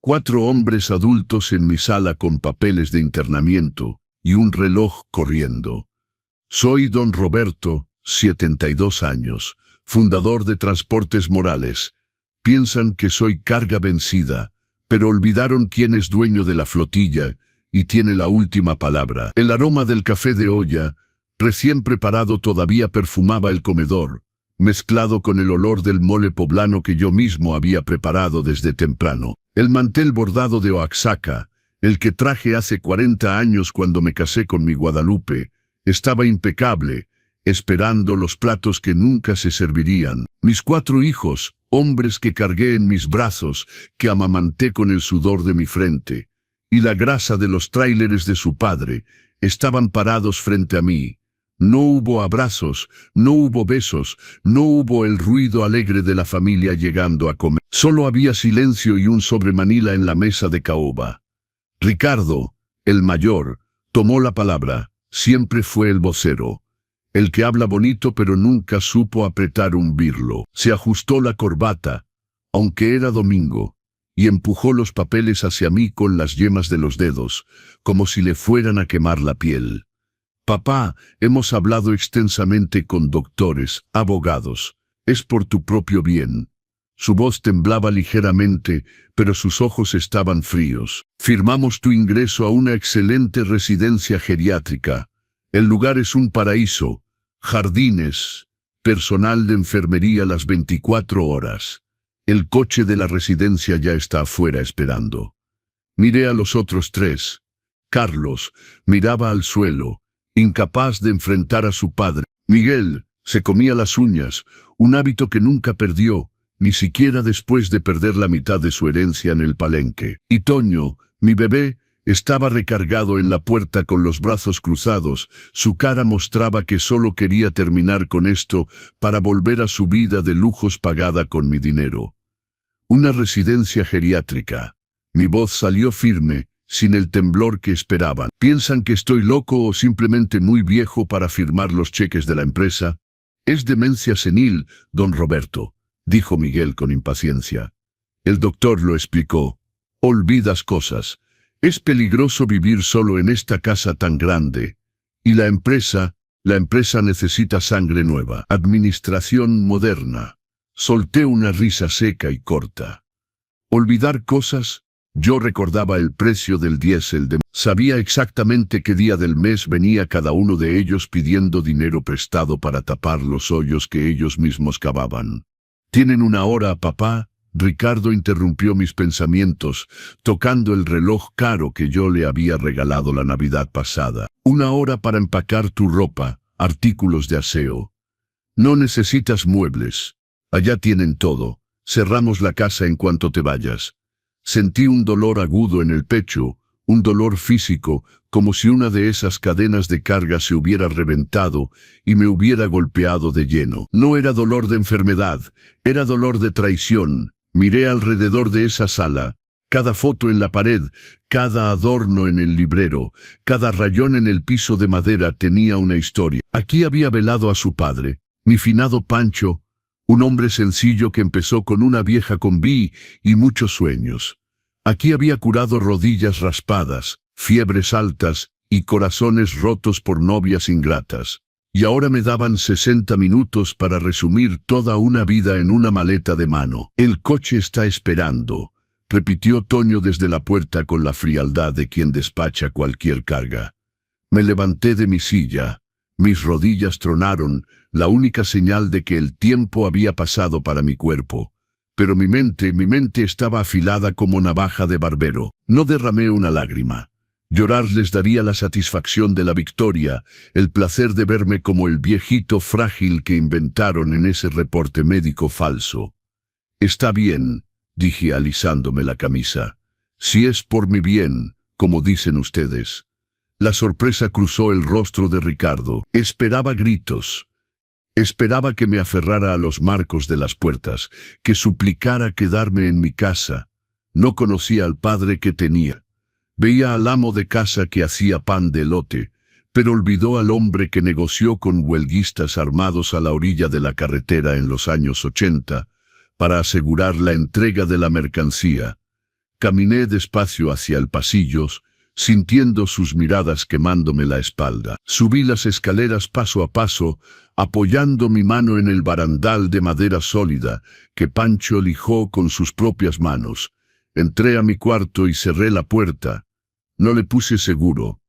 4 hombres adultos en mi sala con papeles de internamiento y un reloj corriendo. Soy don Roberto, 72 años, fundador de Transportes Morales. Piensan que soy carga vencida, pero olvidaron quién es dueño de la flotilla y tiene la última palabra. El aroma del café de olla, recién preparado, todavía perfumaba el comedor, mezclado con el olor del mole poblano que yo mismo había preparado desde temprano. El mantel bordado de Oaxaca, el que traje hace 40 años cuando me casé con mi Guadalupe, estaba impecable, esperando los platos que nunca se servirían. Mis 4 hijos, hombres que cargué en mis brazos, que amamanté con el sudor de mi frente, y la grasa de los tráileres de su padre, estaban parados frente a mí. No hubo abrazos, no hubo besos, no hubo el ruido alegre de la familia llegando a comer. Solo había silencio y un sobremanila en la mesa de caoba. Ricardo, el mayor, tomó la palabra. Siempre fue el vocero. El que habla bonito pero nunca supo apretar un birlo. Se ajustó la corbata, aunque era domingo, y empujó los papeles hacia mí con las yemas de los dedos, como si le fueran a quemar la piel. Papá, hemos hablado extensamente con doctores, abogados. Es por tu propio bien. Su voz temblaba ligeramente, pero sus ojos estaban fríos. Firmamos tu ingreso a una excelente residencia geriátrica. El lugar es un paraíso. Jardines, personal de enfermería las 24 horas. El coche de la residencia ya está afuera esperando. Miré a los otros 3. Carlos miraba al suelo, incapaz de enfrentar a su padre. Miguel se comía las uñas, un hábito que nunca perdió, ni siquiera después de perder la mitad de su herencia en el Palenque. Y Toño, mi bebé, estaba recargado en la puerta con los brazos cruzados. Su cara mostraba que solo quería terminar con esto para volver a su vida de lujos pagada con mi dinero. Una residencia geriátrica. Mi voz salió firme, sin el temblor que esperaban. ¿Piensan que estoy loco o simplemente muy viejo para firmar los cheques de la empresa? Es demencia senil, don Roberto, dijo Miguel con impaciencia. El doctor lo explicó. Olvidas cosas. Es peligroso vivir solo en esta casa tan grande. Y la empresa necesita sangre nueva. Administración moderna. Solté una risa seca y corta. ¿Olvidar cosas? Yo recordaba el precio del diésel. Sabía exactamente qué día del mes venía cada uno de ellos pidiendo dinero prestado para tapar los hoyos que ellos mismos cavaban. ¿Tienen una hora, papá? Ricardo interrumpió mis pensamientos, tocando el reloj caro que yo le había regalado la Navidad pasada. 1 hora para empacar tu ropa, artículos de aseo. No necesitas muebles. Allá tienen todo. Cerramos la casa en cuanto te vayas. Sentí un dolor agudo en el pecho, un dolor físico, como si una de esas cadenas de carga se hubiera reventado y me hubiera golpeado de lleno. No era dolor de enfermedad, era dolor de traición. Miré alrededor de esa sala. Cada foto en la pared, cada adorno en el librero, cada rayón en el piso de madera tenía una historia. Aquí había velado a su padre, mi finado Pancho, un hombre sencillo que empezó con una vieja combi y muchos sueños. Aquí había curado rodillas raspadas, fiebres altas y corazones rotos por novias ingratas. Y ahora me daban 60 minutos para resumir toda una vida en una maleta de mano. El coche está esperando, repitió Toño desde la puerta con la frialdad de quien despacha cualquier carga. Me levanté de mi silla. Mis rodillas tronaron, la única señal de que el tiempo había pasado para mi cuerpo. Pero mi mente estaba afilada como navaja de barbero. No derramé una lágrima. Llorar les daría la satisfacción de la victoria, el placer de verme como el viejito frágil que inventaron en ese reporte médico falso. Está bien, dije alisándome la camisa. Si es por mi bien, como dicen ustedes. La sorpresa cruzó el rostro de Ricardo. Esperaba gritos. Esperaba que me aferrara a los marcos de las puertas, que suplicara quedarme en mi casa. No conocía al padre que tenía. Veía al amo de casa que hacía pan de elote, pero olvidó al hombre que negoció con huelguistas armados a la orilla de la carretera en los años 80 para asegurar la entrega de la mercancía. Caminé despacio hacia el pasillo, sintiendo sus miradas quemándome la espalda. Subí las escaleras paso a paso, apoyando mi mano en el barandal de madera sólida que Pancho lijó con sus propias manos. Entré a mi cuarto y cerré la puerta. No le puse seguro.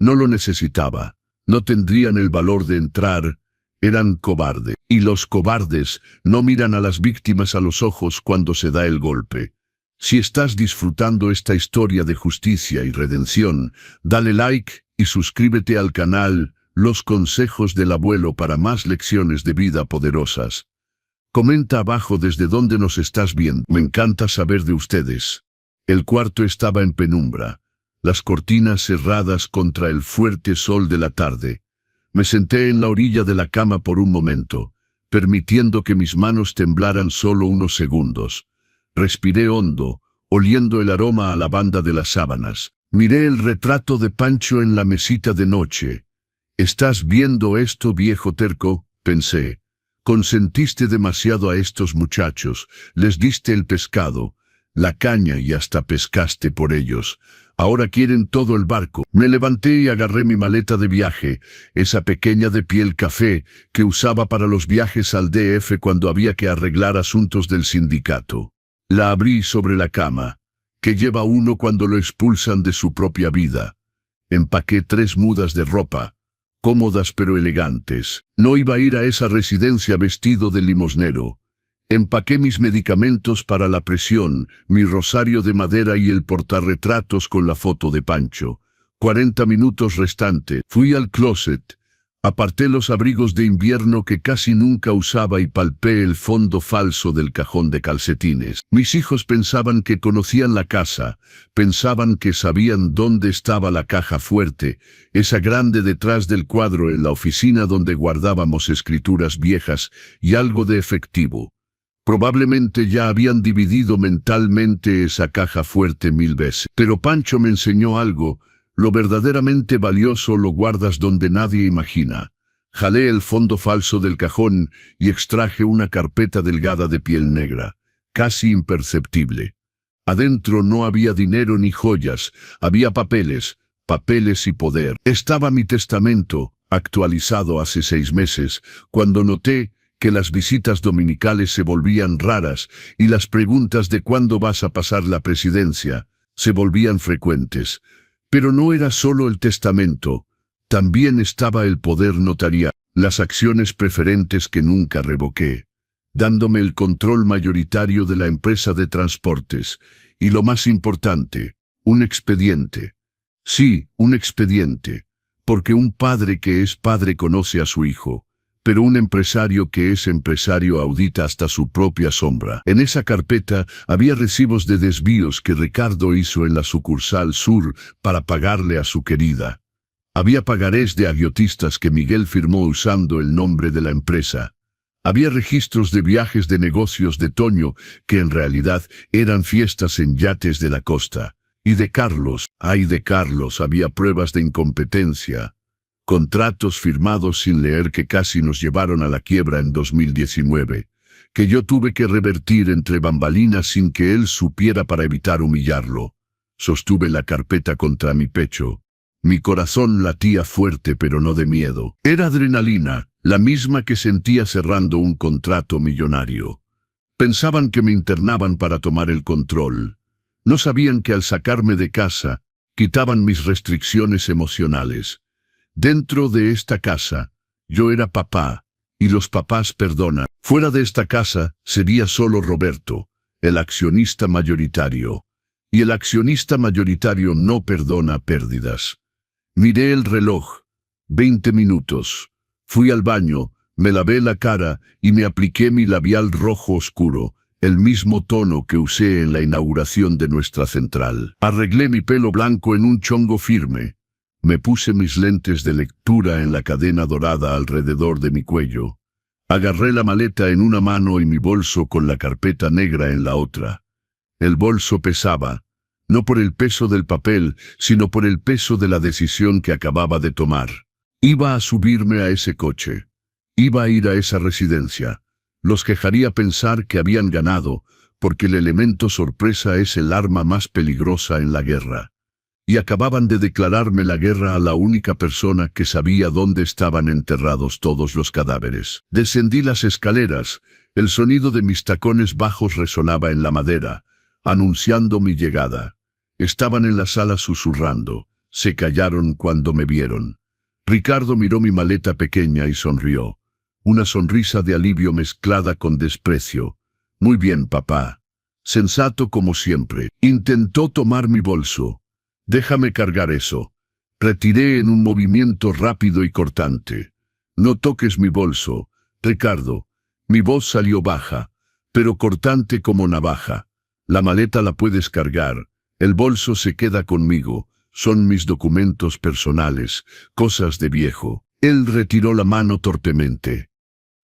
No lo necesitaba. No tendrían el valor de entrar. Eran cobardes. Y los cobardes no miran a las víctimas a los ojos cuando se da el golpe. Si estás disfrutando esta historia de justicia y redención, dale like y suscríbete al canal Los Consejos del Abuelo para más lecciones de vida poderosas. Comenta abajo desde dónde nos estás viendo. Me encanta saber de ustedes. El cuarto estaba en penumbra, las cortinas cerradas contra el fuerte sol de la tarde. Me senté en la orilla de la cama por un momento, permitiendo que mis manos temblaran solo unos segundos. Respiré hondo, oliendo el aroma a lavanda de las sábanas. Miré el retrato de Pancho en la mesita de noche. «¿Estás viendo esto, viejo terco?», pensé. «Consentiste demasiado a estos muchachos, les diste el pescado, la caña y hasta pescaste por ellos. Ahora quieren todo el barco». Me levanté y agarré mi maleta de viaje, esa pequeña de piel café que usaba para los viajes al DF cuando había que arreglar asuntos del sindicato. La abrí sobre la cama, que lleva uno cuando lo expulsan de su propia vida. Empaqué 3 mudas de ropa, cómodas pero elegantes. No iba a ir a esa residencia vestido de limosnero. Empaqué mis medicamentos para la presión, mi rosario de madera y el portarretratos con la foto de Pancho. 40 minutos restante. Fui al closet. Aparté los abrigos de invierno que casi nunca usaba y palpé el fondo falso del cajón de calcetines. Mis hijos pensaban que conocían la casa, pensaban que sabían dónde estaba la caja fuerte, esa grande detrás del cuadro en la oficina donde guardábamos escrituras viejas y algo de efectivo. Probablemente ya habían dividido mentalmente esa caja fuerte 1000 veces. Pero Pancho me enseñó algo. Lo verdaderamente valioso lo guardas donde nadie imagina. Jalé el fondo falso del cajón y extraje una carpeta delgada de piel negra, casi imperceptible. Adentro no había dinero ni joyas, había papeles y poder. Estaba mi testamento, actualizado hace 6 meses, cuando noté que las visitas dominicales se volvían raras y las preguntas de cuándo vas a pasar la presidencia se volvían frecuentes. Pero no era solo el testamento, también estaba el poder notarial, las acciones preferentes que nunca revoqué, dándome el control mayoritario de la empresa de transportes, y lo más importante, un expediente. Sí, un expediente, porque un padre que es padre conoce a su hijo, pero un empresario que es empresario audita hasta su propia sombra. En esa carpeta había recibos de desvíos que Ricardo hizo en la sucursal sur para pagarle a su querida. Había pagarés de agiotistas que Miguel firmó usando el nombre de la empresa. Había registros de viajes de negocios de Toño que en realidad eran fiestas en yates de la costa. Y de Carlos, de Carlos, había pruebas de incompetencia. Contratos firmados sin leer que casi nos llevaron a la quiebra en 2019, que yo tuve que revertir entre bambalinas sin que él supiera para evitar humillarlo. Sostuve la carpeta contra mi pecho. Mi corazón latía fuerte pero no de miedo. Era adrenalina, la misma que sentía cerrando un contrato millonario. Pensaban que me internaban para tomar el control. No sabían que al sacarme de casa, quitaban mis restricciones emocionales. Dentro de esta casa, yo era papá, y los papás perdonan. Fuera de esta casa, sería solo Roberto, el accionista mayoritario. Y el accionista mayoritario no perdona pérdidas. Miré el reloj. 20 minutos. Fui al baño, me lavé la cara y me apliqué mi labial rojo oscuro, el mismo tono que usé en la inauguración de nuestra central. Arreglé mi pelo blanco en un chongo firme. Me puse mis lentes de lectura en la cadena dorada alrededor de mi cuello. Agarré la maleta en una mano y mi bolso con la carpeta negra en la otra. El bolso pesaba, no por el peso del papel, sino por el peso de la decisión que acababa de tomar. Iba a subirme a ese coche. Iba a ir a esa residencia. Los quejaría pensar que habían ganado, porque el elemento sorpresa es el arma más peligrosa en la guerra. Y acababan de declararme la guerra a la única persona que sabía dónde estaban enterrados todos los cadáveres. Descendí las escaleras, el sonido de mis tacones bajos resonaba en la madera, anunciando mi llegada. Estaban en la sala susurrando, se callaron cuando me vieron. Ricardo miró mi maleta pequeña y sonrió. Una sonrisa de alivio mezclada con desprecio. Muy bien, papá. Sensato como siempre. Intentó tomar mi bolso. Déjame cargar eso. Retiré en un movimiento rápido y cortante. No toques mi bolso, Ricardo. Mi voz salió baja, pero cortante como navaja. La maleta la puedes cargar. El bolso se queda conmigo. Son mis documentos personales, cosas de viejo. Él retiró la mano torpemente.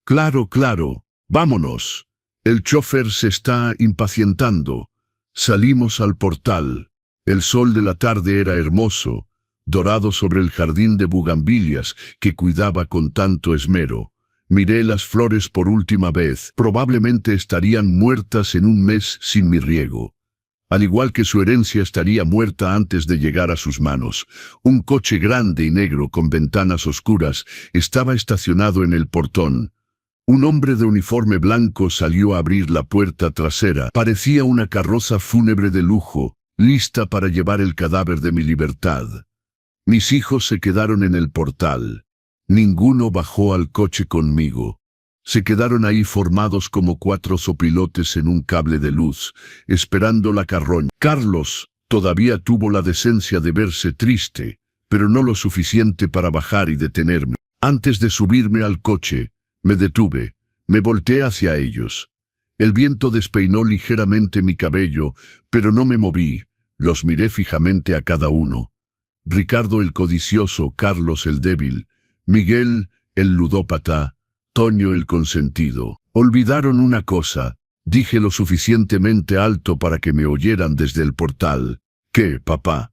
Claro, claro. Vámonos. El chofer se está impacientando. Salimos al portal. El sol de la tarde era hermoso, dorado sobre el jardín de bugambilias que cuidaba con tanto esmero. Miré las flores por última vez. Probablemente estarían muertas en un mes sin mi riego. Al igual que su herencia estaría muerta antes de llegar a sus manos. Un coche grande y negro con ventanas oscuras estaba estacionado en el portón. Un hombre de uniforme blanco salió a abrir la puerta trasera. Parecía una carroza fúnebre de lujo, lista para llevar el cadáver de mi libertad. Mis hijos se quedaron en el portal. Ninguno bajó al coche conmigo. Se quedaron ahí formados como 4 sopilotes en un cable de luz, esperando la carroña. Carlos todavía tuvo la decencia de verse triste, pero no lo suficiente para bajar y detenerme. Antes de subirme al coche, me detuve, me volteé hacia ellos. El viento despeinó ligeramente mi cabello, pero no me moví. Los miré fijamente a cada uno. Ricardo el codicioso, Carlos el débil, Miguel el ludópata, Toño el consentido. Olvidaron una cosa, dije lo suficientemente alto para que me oyeran desde el portal. ¿Qué, papá?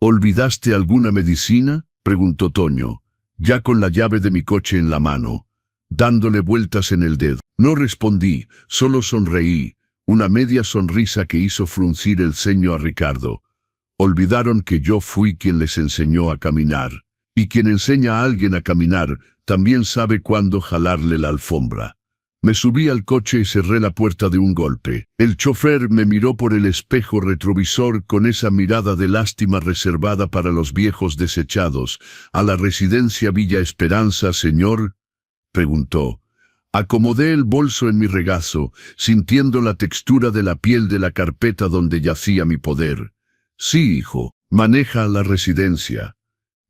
¿Olvidaste alguna medicina?, preguntó Toño, ya con la llave de mi coche en la mano, dándole vueltas en el dedo. No respondí, solo sonreí, una media sonrisa que hizo fruncir el ceño a Ricardo. Olvidaron que yo fui quien les enseñó a caminar, y quien enseña a alguien a caminar también sabe cuándo jalarle la alfombra. Me subí al coche y cerré la puerta de un golpe. El chofer me miró por el espejo retrovisor con esa mirada de lástima reservada para los viejos desechados. ¿A la residencia Villa Esperanza, señor?, preguntó. Acomodé el bolso en mi regazo, sintiendo la textura de la piel de la carpeta donde yacía mi poder. Sí, hijo, maneja la residencia.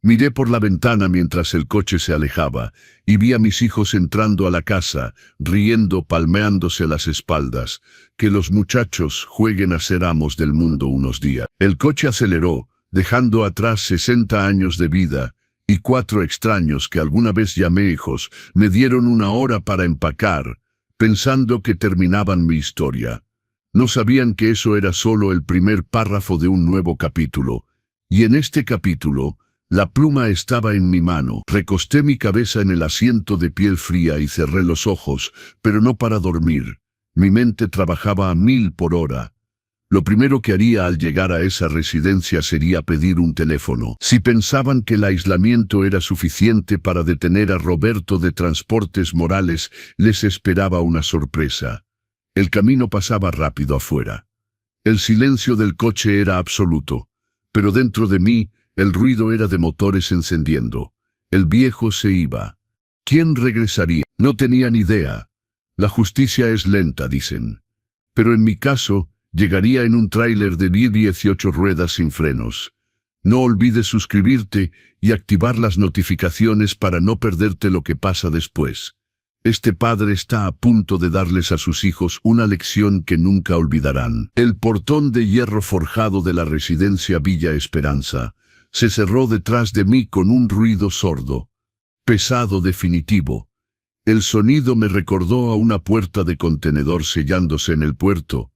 Miré por la ventana mientras el coche se alejaba, y vi a mis hijos entrando a la casa, riendo, palmeándose las espaldas. Que los muchachos jueguen a ser amos del mundo unos días. El coche aceleró, dejando atrás 60 años de vida, y 4 extraños que alguna vez llamé hijos, me dieron 1 hora para empacar, pensando que terminaban mi historia. No sabían que eso era solo el primer párrafo de un nuevo capítulo, y en este capítulo, la pluma estaba en mi mano. Recosté mi cabeza en el asiento de piel fría y cerré los ojos, pero no para dormir. Mi mente trabajaba a 1000 por hora. Lo primero que haría al llegar a esa residencia sería pedir un teléfono. Si pensaban que el aislamiento era suficiente para detener a Roberto de Transportes Morales, les esperaba una sorpresa. El camino pasaba rápido afuera. El silencio del coche era absoluto, pero dentro de mí, el ruido era de motores encendiendo. El viejo se iba. ¿Quién regresaría? No tenían idea. La justicia es lenta, dicen. Pero en mi caso, llegaría en un tráiler de 18 ruedas sin frenos. No olvides suscribirte y activar las notificaciones para no perderte lo que pasa después. Este padre está a punto de darles a sus hijos una lección que nunca olvidarán. El portón de hierro forjado de la residencia Villa Esperanza se cerró detrás de mí con un ruido sordo, pesado, definitivo. El sonido me recordó a una puerta de contenedor sellándose en el puerto,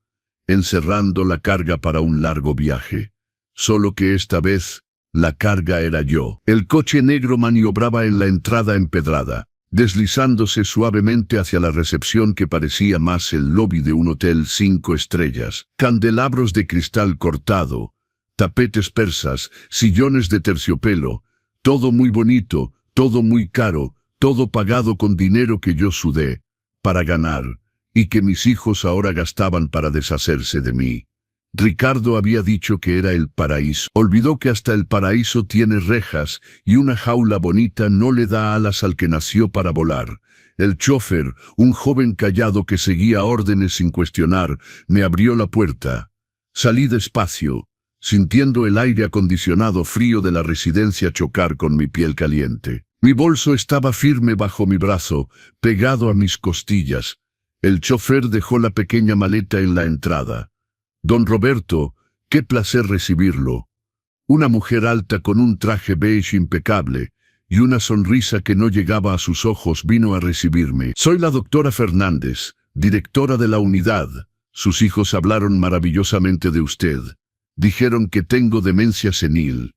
encerrando la carga para un largo viaje. Solo que esta vez, la carga era yo. El coche negro maniobraba en la entrada empedrada. deslizándose suavemente hacia la recepción que parecía más el lobby de un hotel 5 estrellas. Candelabros de cristal cortado, tapetes persas, sillones de terciopelo, todo muy bonito, todo muy caro, todo pagado con dinero que yo sudé para ganar, y que mis hijos ahora gastaban para deshacerse de mí. Ricardo había dicho que era el paraíso. Olvidó que hasta el paraíso tiene rejas y una jaula bonita no le da alas al que nació para volar. El chofer, un joven callado que seguía órdenes sin cuestionar, me abrió la puerta. Salí despacio, sintiendo el aire acondicionado frío de la residencia chocar con mi piel caliente. Mi bolso estaba firme bajo mi brazo, pegado a mis costillas. El chofer dejó la pequeña maleta en la entrada. Don Roberto, qué placer recibirlo. Una mujer alta con un traje beige impecable y una sonrisa que no llegaba a sus ojos vino a recibirme. Soy la doctora Fernández, directora de la unidad. Sus hijos hablaron maravillosamente de usted. Dijeron que tengo demencia senil.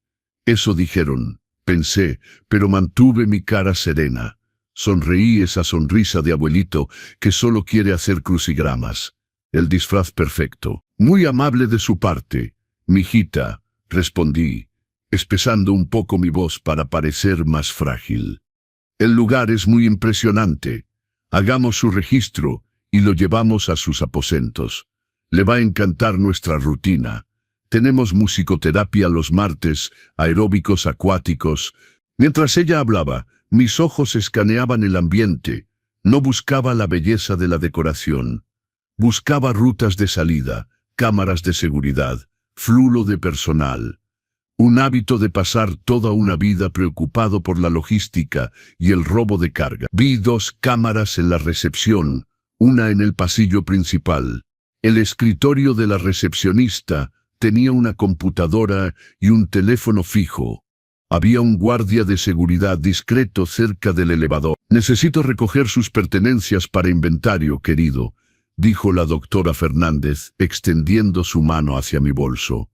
Eso dijeron, pensé, pero mantuve mi cara serena. Sonreí esa sonrisa de abuelito que solo quiere hacer crucigramas. El disfraz perfecto. Muy amable de su parte, mijita, respondí, espesando un poco mi voz para parecer más frágil. El lugar es muy impresionante. Hagamos su registro y lo llevamos a sus aposentos. Le va a encantar nuestra rutina. Tenemos musicoterapia los martes, aeróbicos acuáticos. Mientras ella hablaba, mis ojos escaneaban el ambiente. No buscaba la belleza de la decoración. Buscaba rutas de salida, cámaras de seguridad, flujo de personal. Un hábito de pasar toda una vida preocupado por la logística y el robo de carga. Vi 2 cámaras en la recepción, una en el pasillo principal. El escritorio de la recepcionista tenía una computadora y un teléfono fijo. Había un guardia de seguridad discreto cerca del elevador. Necesito recoger sus pertenencias para inventario, querido, dijo la doctora Fernández, extendiendo su mano hacia mi bolso.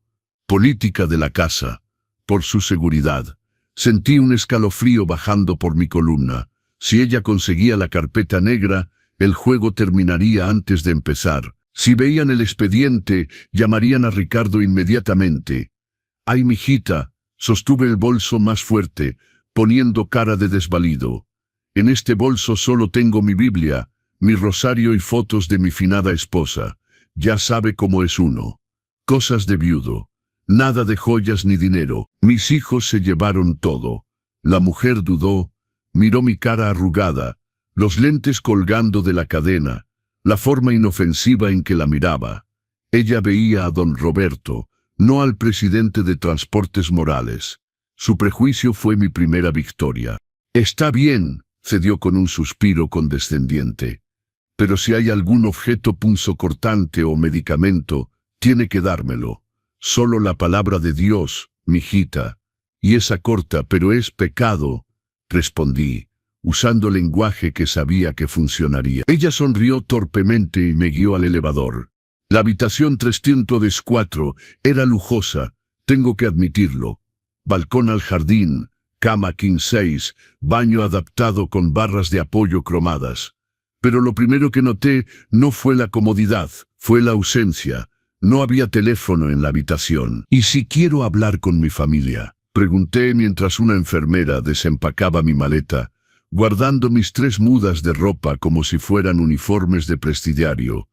Política de la casa. Por su seguridad. Sentí un escalofrío bajando por mi columna. Si ella conseguía la carpeta negra, el juego terminaría antes de empezar. Si veían el expediente, llamarían a Ricardo inmediatamente. Ay, mijita, sostuve el bolso más fuerte, poniendo cara de desvalido. En este bolso solo tengo mi Biblia, mi rosario y fotos de mi finada esposa. Ya sabe cómo es uno. Cosas de viudo. Nada de joyas ni dinero. Mis hijos se llevaron todo. La mujer dudó, miró mi cara arrugada, los lentes colgando de la cadena, la forma inofensiva en que la miraba. Ella veía a don Roberto, no al presidente de Transportes Morales. Su prejuicio fue mi primera victoria. Está bien, cedió con un suspiro condescendiente. Pero si hay algún objeto punzocortante o medicamento, tiene que dármelo. Solo la palabra de Dios, mijita. Y esa corta, pero es pecado, respondí, usando lenguaje que sabía que funcionaría. Ella sonrió torpemente y me guió al elevador. La habitación 304 era lujosa, tengo que admitirlo. Balcón al jardín, cama king size, baño adaptado con barras de apoyo cromadas. Pero lo primero que noté no fue la comodidad, fue la ausencia. No había teléfono en la habitación. ¿Y si quiero hablar con mi familia?, pregunté mientras una enfermera desempacaba mi maleta, guardando mis 3 mudas de ropa como si fueran uniformes de presidiario.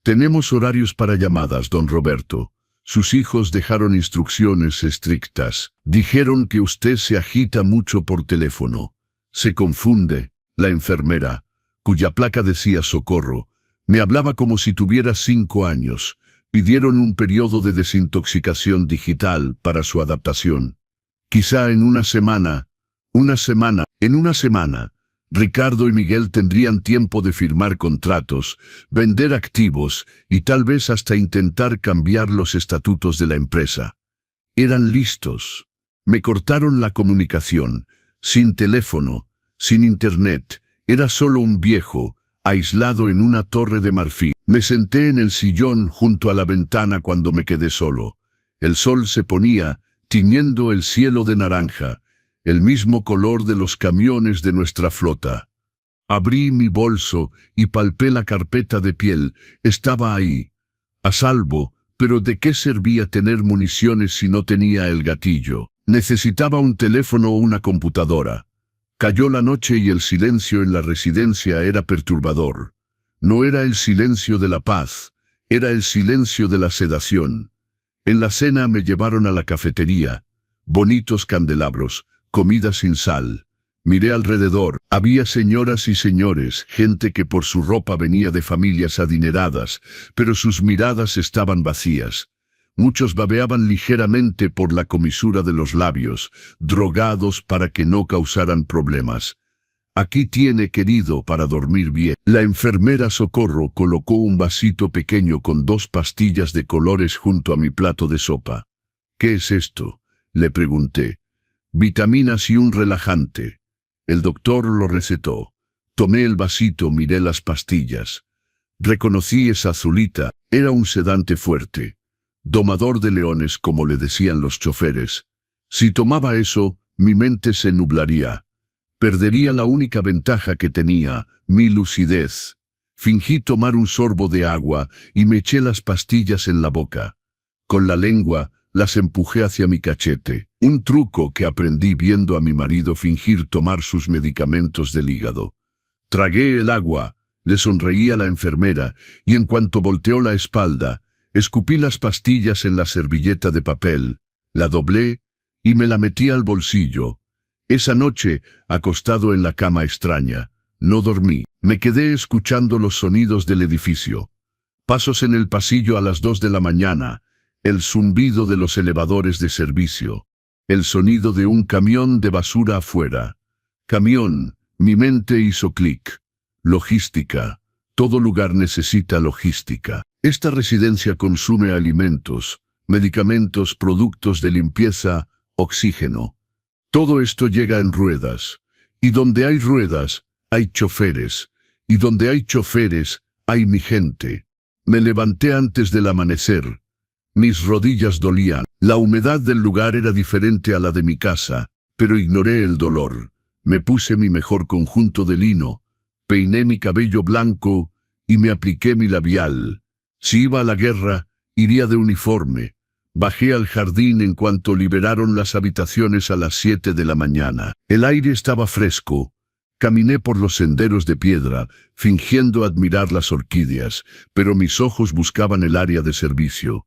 Tenemos horarios para llamadas, don Roberto. Sus hijos dejaron instrucciones estrictas. Dijeron que usted se agita mucho por teléfono. Se confunde. La enfermera, cuya placa decía socorro, me hablaba como si tuviera 5 años. Pidieron un periodo de desintoxicación digital para su adaptación. Quizá en una semana, Ricardo y Miguel tendrían tiempo de firmar contratos, vender activos y tal vez hasta intentar cambiar los estatutos de la empresa. Eran listos. Me cortaron la comunicación, sin teléfono, sin internet. Era solo un viejo, aislado en una torre de marfil. Me senté en el sillón junto a la ventana cuando me quedé solo. El sol se ponía, tiñendo el cielo de naranja, el mismo color de los camiones de nuestra flota. Abrí mi bolso y palpé la carpeta de piel. Estaba ahí, a salvo, pero ¿de qué servía tener municiones si no tenía el gatillo? Necesitaba un teléfono o una computadora. Cayó la noche y el silencio en la residencia era perturbador. No era el silencio de la paz, era el silencio de la sedación. En la cena me llevaron a la cafetería. Bonitos candelabros, comida sin sal. Miré alrededor. Había señoras y señores, gente que por su ropa venía de familias adineradas, pero sus miradas estaban vacías. Muchos babeaban ligeramente por la comisura de los labios, drogados para que no causaran problemas. Aquí tiene, querido, para dormir bien. La enfermera Socorro colocó un vasito pequeño con 2 pastillas de colores junto a mi plato de sopa. ¿Qué es esto?, le pregunté. Vitaminas y un relajante. El doctor lo recetó. Tomé el vasito, miré las pastillas. Reconocí esa azulita, era un sedante fuerte. Domador de leones, como le decían los choferes. Si tomaba eso, mi mente se nublaría. Perdería la única ventaja que tenía, mi lucidez. Fingí tomar un sorbo de agua y me eché las pastillas en la boca. Con la lengua, las empujé hacia mi cachete. Un truco que aprendí viendo a mi marido fingir tomar sus medicamentos del hígado. Tragué el agua, le sonreí a la enfermera, y en cuanto volteó la espalda, escupí las pastillas en la servilleta de papel, la doblé y me la metí al bolsillo. Esa noche, acostado en la cama extraña, no dormí. Me quedé escuchando los sonidos del edificio. Pasos en el pasillo a las 2 de la mañana, el zumbido de los elevadores de servicio, el sonido de un camión de basura afuera. Camión, mi mente hizo clic. Logística. Todo lugar necesita logística. Esta residencia consume alimentos, medicamentos, productos de limpieza, oxígeno. Todo esto llega en ruedas. Y donde hay ruedas, hay choferes. Y donde hay choferes, hay mi gente. Me levanté antes del amanecer. Mis rodillas dolían. La humedad del lugar era diferente a la de mi casa, pero ignoré el dolor. Me puse mi mejor conjunto de lino, peiné mi cabello blanco y me apliqué mi labial. Si iba a la guerra, iría de uniforme. Bajé al jardín en cuanto liberaron las habitaciones a las 7 de la mañana. El aire estaba fresco. Caminé por los senderos de piedra, fingiendo admirar las orquídeas, pero mis ojos buscaban el área de servicio.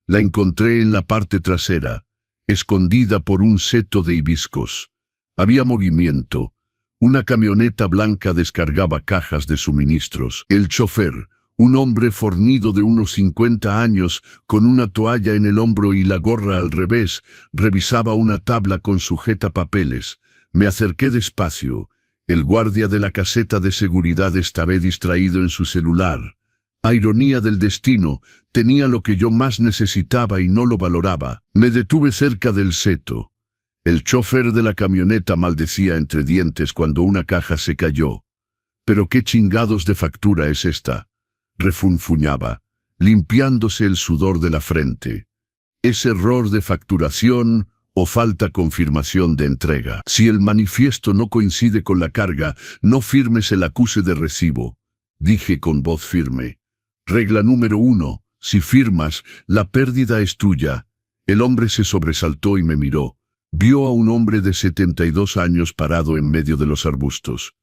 La encontré en la parte trasera, escondida por un seto de hibiscos. Había movimiento. Una camioneta blanca descargaba cajas de suministros. El chofer, un hombre fornido de unos 50 años, con una toalla en el hombro y la gorra al revés, revisaba una tabla con sujetapapeles. Me acerqué despacio. El guardia de la caseta de seguridad estaba distraído en su celular. A ironía del destino, tenía lo que yo más necesitaba y no lo valoraba. Me detuve cerca del seto. El chofer de la camioneta maldecía entre dientes cuando una caja se cayó. «¿Pero qué chingados de factura es esta?», refunfuñaba, limpiándose el sudor de la frente. «¿Es error de facturación o falta confirmación de entrega? Si el manifiesto no coincide con la carga, no firmes el acuse de recibo», dije con voz firme. «Regla número 1, si firmas, la pérdida es tuya». El hombre se sobresaltó y me miró. Vio a un hombre de 72 años parado en medio de los arbustos.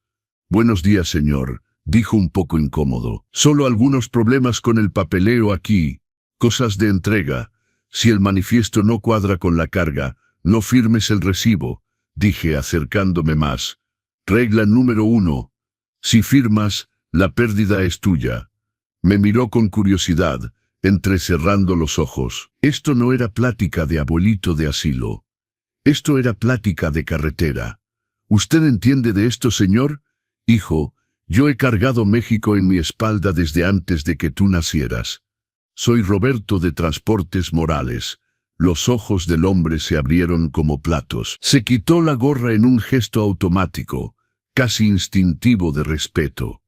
«Buenos días, señor», dijo un poco incómodo. «Solo algunos problemas con el papeleo aquí. Cosas de entrega. Si el manifiesto no cuadra con la carga, no firmes el recibo», dije acercándome más. «Regla número 1. Si firmas, la pérdida es tuya». Me miró con curiosidad, entrecerrando los ojos. Esto no era plática de abuelito de asilo. Esto era plática de carretera. «¿Usted entiende de esto, señor? Hijo, yo he cargado México en mi espalda desde antes de que tú nacieras. Soy Roberto de Transportes Morales». Los ojos del hombre se abrieron como platos. Se quitó la gorra en un gesto automático, casi instintivo de respeto.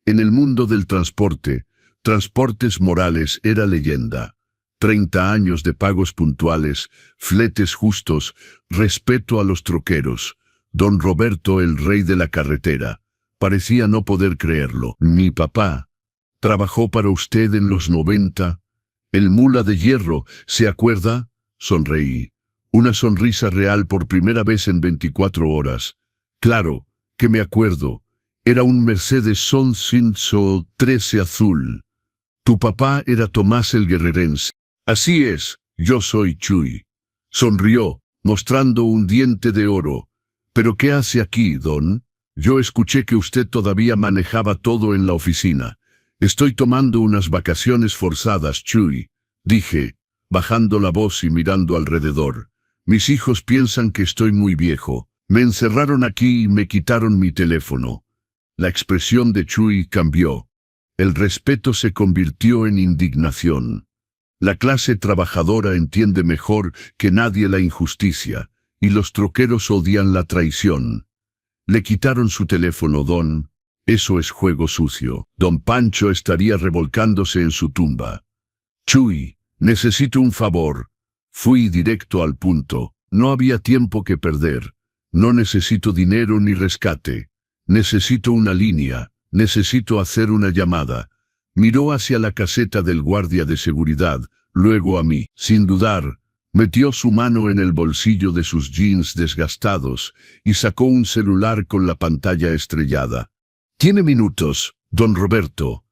En el mundo del transporte, Transportes Morales era leyenda. 30 años de pagos puntuales, fletes justos, respeto a los troqueros. Don Roberto, el rey de la carretera. Parecía no poder creerlo. Mi papá trabajó para usted en los 90. El mula de hierro, ¿se acuerda? Sonreí. Una sonrisa real por primera vez en 24 horas. Claro que me acuerdo. Era un Mercedes Son 13 azul. Tu papá era Tomás el Guerrerense. Así es, yo soy Chuy. Sonrió, mostrando un diente de oro. ¿Pero qué hace aquí, don? Yo escuché que usted todavía manejaba todo en la oficina. Estoy tomando unas vacaciones forzadas, Chuy, dije, bajando la voz y mirando alrededor. Mis hijos piensan que estoy muy viejo. Me encerraron aquí y me quitaron mi teléfono. La expresión de Chuy cambió. El respeto se convirtió en indignación. La clase trabajadora entiende mejor que nadie la injusticia, y los troqueros odian la traición. Le quitaron su teléfono, don. Eso es juego sucio. Don Pancho estaría revolcándose en su tumba. Chuy, necesito un favor. Fui directo al punto. No había tiempo que perder. No necesito dinero ni rescate. Necesito una línea. Necesito hacer una llamada. Miró hacia la caseta del guardia de seguridad, luego a mí. Sin dudar, metió su mano en el bolsillo de sus jeans desgastados y sacó un celular con la pantalla estrellada. «Tiene minutos, don Roberto.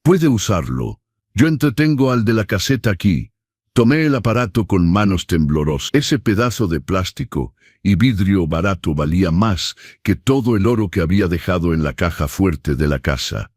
Puede usarlo. Yo entretengo al de la caseta aquí». Tomé el aparato con manos temblorosas. Ese pedazo de plástico y vidrio barato valía más que todo el oro que había dejado en la caja fuerte de la casa.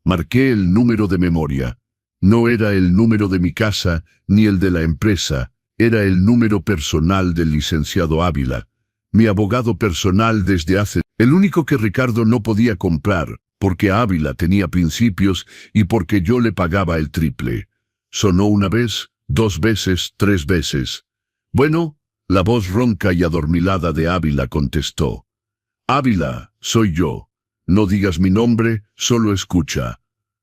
Marqué el número de memoria. No era el número de mi casa ni el de la empresa, era el número personal del licenciado Ávila, mi abogado personal desde hace... El único que Ricardo no podía comprar, porque Ávila tenía principios y porque yo le pagaba el triple. Sonó una vez, 2 veces, 3 veces. Bueno, la voz ronca y adormilada de Ávila contestó. Ávila, soy yo. No digas mi nombre, solo escucha.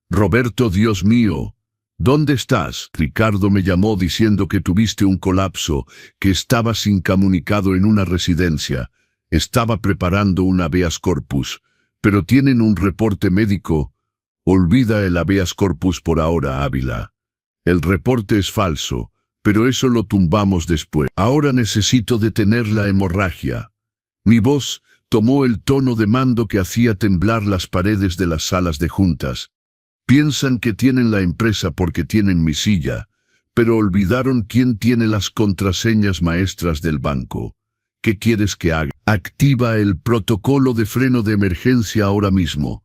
Roberto, Dios mío. ¿Dónde estás? Ricardo me llamó diciendo que tuviste un colapso, que estabas incomunicado en una residencia. Estaba preparando un habeas corpus, pero tienen un reporte médico. Olvida el habeas corpus por ahora, Ávila. El reporte es falso, pero eso lo tumbamos después. Ahora necesito detener la hemorragia. Mi voz tomó el tono de mando que hacía temblar las paredes de las salas de juntas. Piensan que tienen la empresa porque tienen mi silla, pero olvidaron quién tiene las contraseñas maestras del banco. ¿Qué quieres que haga? Activa el protocolo de freno de emergencia ahora mismo.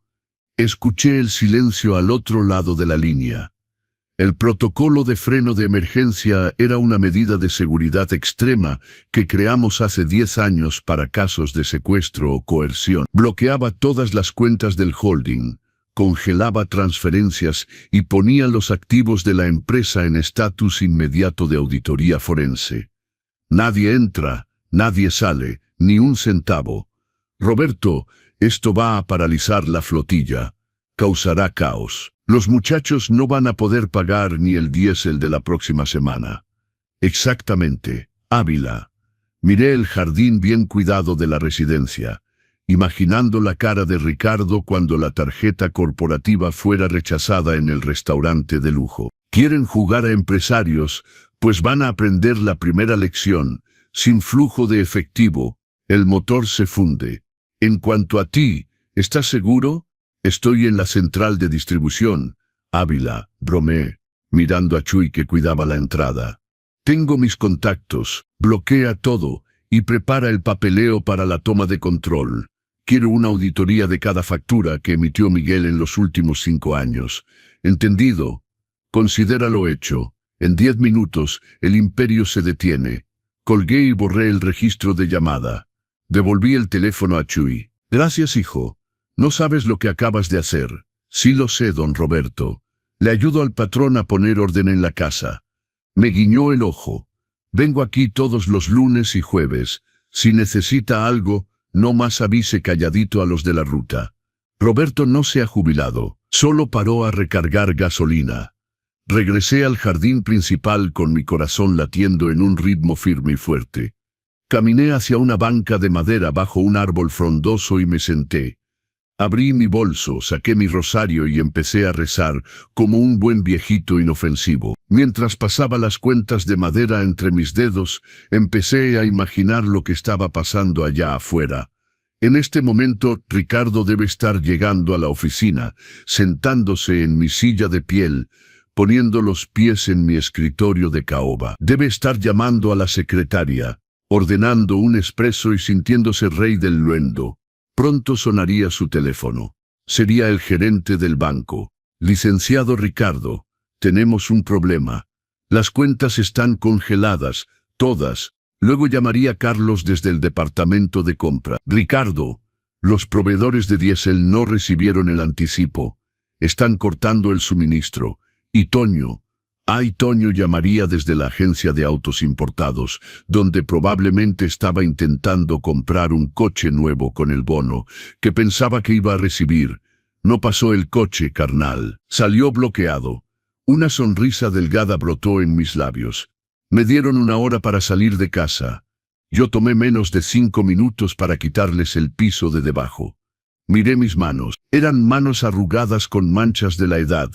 Escuché el silencio al otro lado de la línea. El protocolo de freno de emergencia era una medida de seguridad extrema que creamos hace 10 años para casos de secuestro o coerción. Bloqueaba todas las cuentas del holding, congelaba transferencias y ponía los activos de la empresa en estatus inmediato de auditoría forense. Nadie entra, nadie sale, ni un centavo. Roberto, esto va a paralizar la flotilla. Causará caos. Los muchachos no van a poder pagar ni el diésel de la próxima semana. Exactamente, Ávila. Miré el jardín bien cuidado de la residencia, imaginando la cara de Ricardo cuando la tarjeta corporativa fuera rechazada en el restaurante de lujo. Quieren jugar a empresarios, pues van a aprender la primera lección. Sin flujo de efectivo, el motor se funde. En cuanto a ti, ¿estás seguro? Estoy en la central de distribución. Ávila, bromeé, mirando a Chuy que cuidaba la entrada. Tengo mis contactos, bloquea todo y prepara el papeleo para la toma de control. Quiero una auditoría de cada factura que emitió Miguel en los últimos 5 años. ¿Entendido? Considéralo hecho. En 10 minutos, el imperio se detiene. Colgué y borré el registro de llamada. Devolví el teléfono a Chuy. Gracias, hijo. No sabes lo que acabas de hacer. Sí lo sé, don Roberto. Le ayudo al patrón a poner orden en la casa. Me guiñó el ojo. Vengo aquí todos los lunes y jueves. Si necesita algo, no más avise calladito a los de la ruta. Roberto no se ha jubilado. Solo paró a recargar gasolina. Regresé al jardín principal con mi corazón latiendo en un ritmo firme y fuerte. Caminé hacia una banca de madera bajo un árbol frondoso y me senté. Abrí mi bolso, saqué mi rosario y empecé a rezar como un buen viejito inofensivo. Mientras pasaba las cuentas de madera entre mis dedos, empecé a imaginar lo que estaba pasando allá afuera. En este momento, Ricardo debe estar llegando a la oficina, sentándose en mi silla de piel, poniendo los pies en mi escritorio de caoba. Debe estar llamando a la secretaria, ordenando un expreso y sintiéndose rey del luendo. Pronto sonaría su teléfono. Sería el gerente del banco. Licenciado Ricardo, tenemos un problema. Las cuentas están congeladas, todas. Luego llamaría Carlos desde el departamento de compra. Ricardo, los proveedores de diésel no recibieron el anticipo. Están cortando el suministro. Y Toño. Toño llamaría desde la agencia de autos importados, donde probablemente estaba intentando comprar un coche nuevo con el bono, que pensaba que iba a recibir. No pasó el coche, carnal. Salió bloqueado. Una sonrisa delgada brotó en mis labios. Me dieron 1 hora para salir de casa. Yo tomé menos de 5 minutos para quitarles el piso de debajo. Miré mis manos. Eran manos arrugadas con manchas de la edad.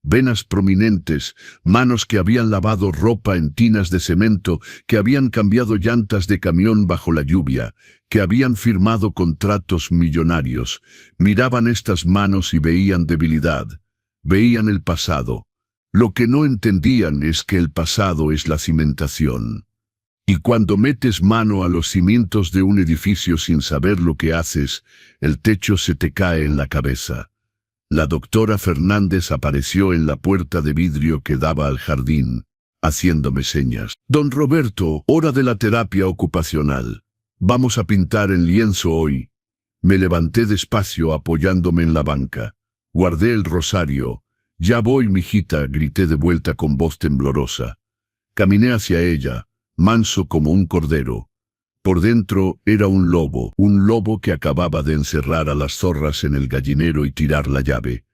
Venas prominentes, manos que habían lavado ropa en tinas de cemento, que habían cambiado llantas de camión bajo la lluvia, que habían firmado contratos millonarios. Miraban estas manos y veían debilidad. Veían el pasado. Lo que no entendían es que el pasado es la cimentación. Y cuando metes mano a los cimientos de un edificio sin saber lo que haces, el techo se te cae en la cabeza. La doctora Fernández apareció en la puerta de vidrio que daba al jardín, haciéndome señas. Don Roberto, hora de la terapia ocupacional. Vamos a pintar en lienzo hoy. Me levanté despacio apoyándome en la banca. Guardé el rosario. Ya voy, mijita, grité de vuelta con voz temblorosa. Caminé hacia ella, manso como un cordero. Por dentro era un lobo que acababa de encerrar a las zorras en el gallinero y tirar la llave.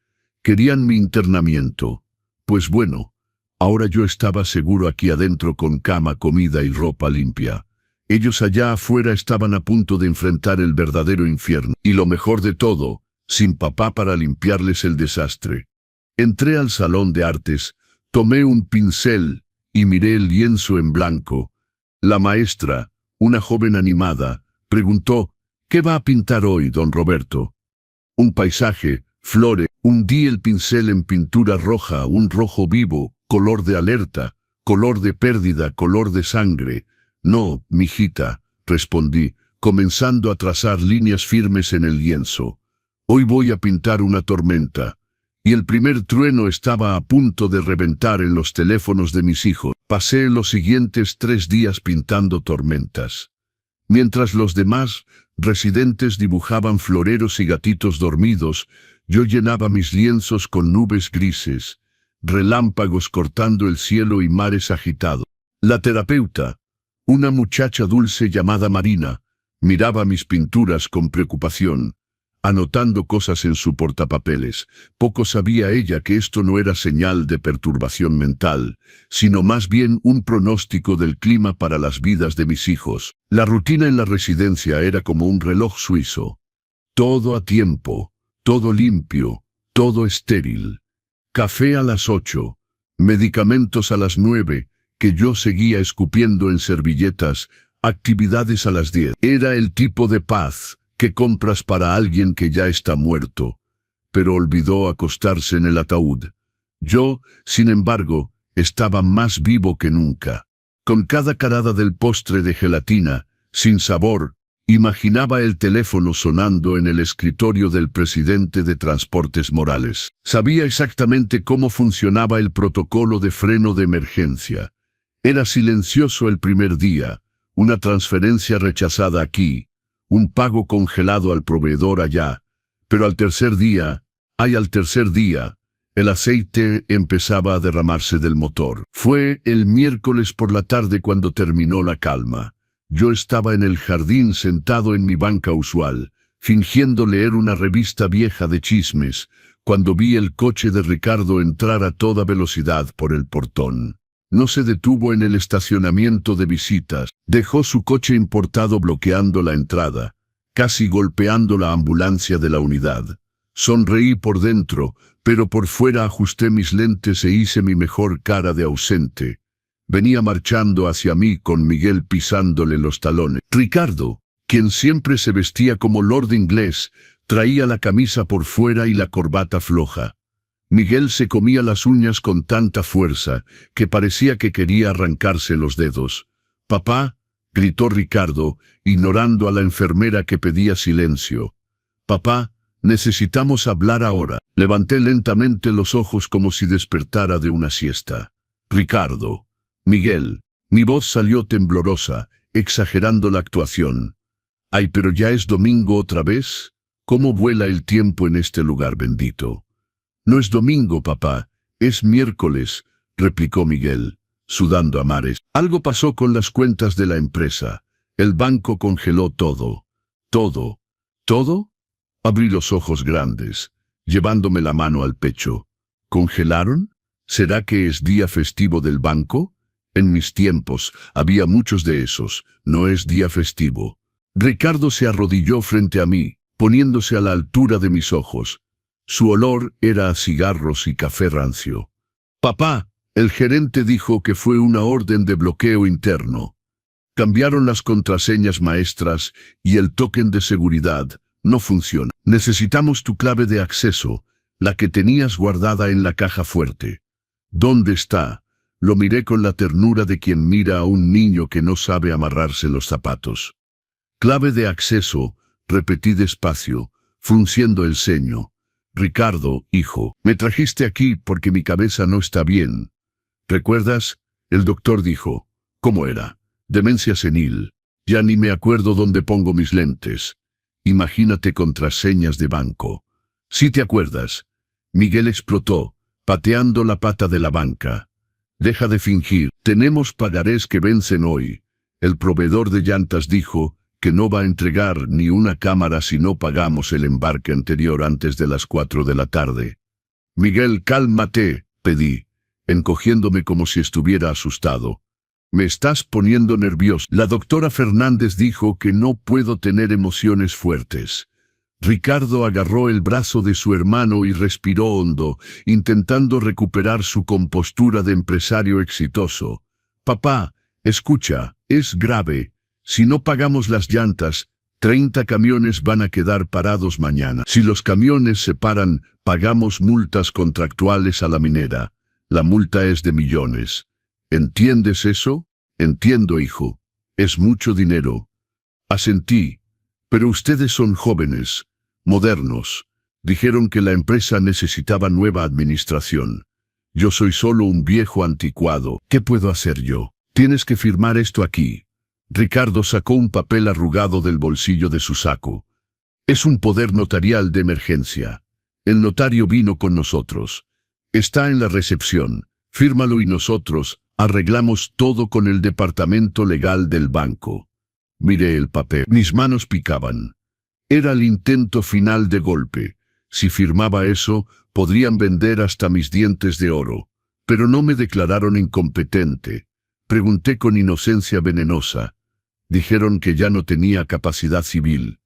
Querían mi internamiento. Pues bueno, ahora yo estaba seguro aquí adentro con cama, comida y ropa limpia. Ellos allá afuera estaban a punto de enfrentar el verdadero infierno. Y lo mejor de todo, sin papá para limpiarles el desastre. Entré al salón de artes, tomé un pincel y miré el lienzo en blanco. La maestra, una joven animada, preguntó, ¿qué va a pintar hoy, don Roberto? Un paisaje, flores. Hundí el pincel en pintura roja, un rojo vivo, color de alerta, color de pérdida, color de sangre. No, mijita, respondí, comenzando a trazar líneas firmes en el lienzo. Hoy voy a pintar una tormenta. Y el primer trueno estaba a punto de reventar en los teléfonos de mis hijos. Pasé los siguientes 3 días pintando tormentas. Mientras los demás residentes dibujaban floreros y gatitos dormidos, yo llenaba mis lienzos con nubes grises, relámpagos cortando el cielo y mares agitados. La terapeuta, una muchacha dulce llamada Marina, miraba mis pinturas con preocupación, anotando cosas en su portapapeles. Poco sabía ella que esto no era señal de perturbación mental, sino más bien un pronóstico del clima para las vidas de mis hijos. La rutina en la residencia era como un reloj suizo. Todo a tiempo, todo limpio, todo estéril. Café a las 8, medicamentos a las 9, que yo seguía escupiendo en servilletas, actividades a las 10. Era el tipo de paz que compras para alguien que ya está muerto, pero olvidó acostarse en el ataúd. Yo, sin embargo, estaba más vivo que nunca. Con cada carada del postre de gelatina, sin sabor, imaginaba el teléfono sonando en el escritorio del presidente de Transportes Morales. Sabía exactamente cómo funcionaba el protocolo de freno de emergencia. Era silencioso el primer día, una transferencia rechazada aquí, un pago congelado al proveedor allá, pero al tercer día, el aceite empezaba a derramarse del motor. Fue el miércoles por la tarde cuando terminó la calma. Yo estaba en el jardín sentado en mi banca usual, fingiendo leer una revista vieja de chismes, cuando vi el coche de Ricardo entrar a toda velocidad por el portón. No se detuvo en el estacionamiento de visitas, dejó su coche importado bloqueando la entrada. casi golpeando la ambulancia de la unidad. Sonreí por dentro, pero por fuera ajusté mis lentes e hice mi mejor cara de ausente. Venía marchando hacia mí con Miguel pisándole los talones. Ricardo, quien siempre se vestía como lord inglés, traía la camisa por fuera y la corbata floja. Miguel se comía las uñas con tanta fuerza que parecía que quería arrancarse los dedos. «Papá», gritó Ricardo, ignorando a la enfermera que pedía silencio. «Papá, necesitamos hablar ahora». Levanté lentamente los ojos como si despertara de una siesta. «Ricardo». «Miguel». Mi voz salió temblorosa, exagerando la actuación. «Ay, pero ya es domingo otra vez. ¿Cómo vuela el tiempo en este lugar bendito?» «No es domingo, papá, es miércoles», replicó Miguel, sudando a mares. «Algo pasó con las cuentas de la empresa. El banco congeló todo». «¿Todo? ¿Todo?» Abrí los ojos grandes, llevándome la mano al pecho. «¿Congelaron? ¿Será que es día festivo del banco? En mis tiempos había muchos de esos. No es día festivo». Ricardo se arrodilló frente a mí, poniéndose a la altura de mis ojos. Su olor era a cigarros y café rancio. «Papá», el gerente dijo que fue una orden de bloqueo interno. Cambiaron las contraseñas maestras y el token de seguridad no funciona. Necesitamos tu clave de acceso, la que tenías guardada en la caja fuerte. ¿Dónde está?» Lo miré con la ternura de quien mira a un niño que no sabe amarrarse los zapatos. «Clave de acceso», repetí despacio, frunciendo el ceño. «Ricardo, hijo, me trajiste aquí porque mi cabeza no está bien. ¿Recuerdas?», el doctor dijo. «¿Cómo era? Demencia senil. Ya ni me acuerdo dónde pongo mis lentes. Imagínate contraseñas de banco». «Sí te acuerdas». Miguel explotó, pateando la pata de la banca. «Deja de fingir. Tenemos pagarés que vencen hoy. El proveedor de llantas dijo que no va a entregar ni una cámara si no pagamos el embarque anterior antes de las 4 de la tarde. «Miguel, cálmate», pedí, encogiéndome como si estuviera asustado. «Me estás poniendo nervioso». La doctora Fernández dijo que no puedo tener emociones fuertes. Ricardo agarró el brazo de su hermano y respiró hondo, intentando recuperar su compostura de empresario exitoso. «Papá, escucha, es grave. Si no pagamos las llantas, 30 camiones van a quedar parados mañana. Si los camiones se paran, pagamos multas contractuales a la minera. La multa es de millones. ¿Entiendes eso?» «Entiendo, hijo. Es mucho dinero». Asentí. «Pero ustedes son jóvenes, modernos. Dijeron que la empresa necesitaba nueva administración. Yo soy solo un viejo anticuado. ¿Qué puedo hacer yo? Tienes que firmar esto aquí». Ricardo sacó un papel arrugado del bolsillo de su saco. «Es un poder notarial de emergencia. El notario vino con nosotros. Está en la recepción. Fírmalo y nosotros arreglamos todo con el departamento legal del banco». Miré el papel. Mis manos picaban. Era el intento final de golpe. Si firmaba eso, podrían vender hasta mis dientes de oro. Pero no me declararon incompetente. Pregunté con inocencia venenosa. Dijeron que ya no tenía capacidad civil.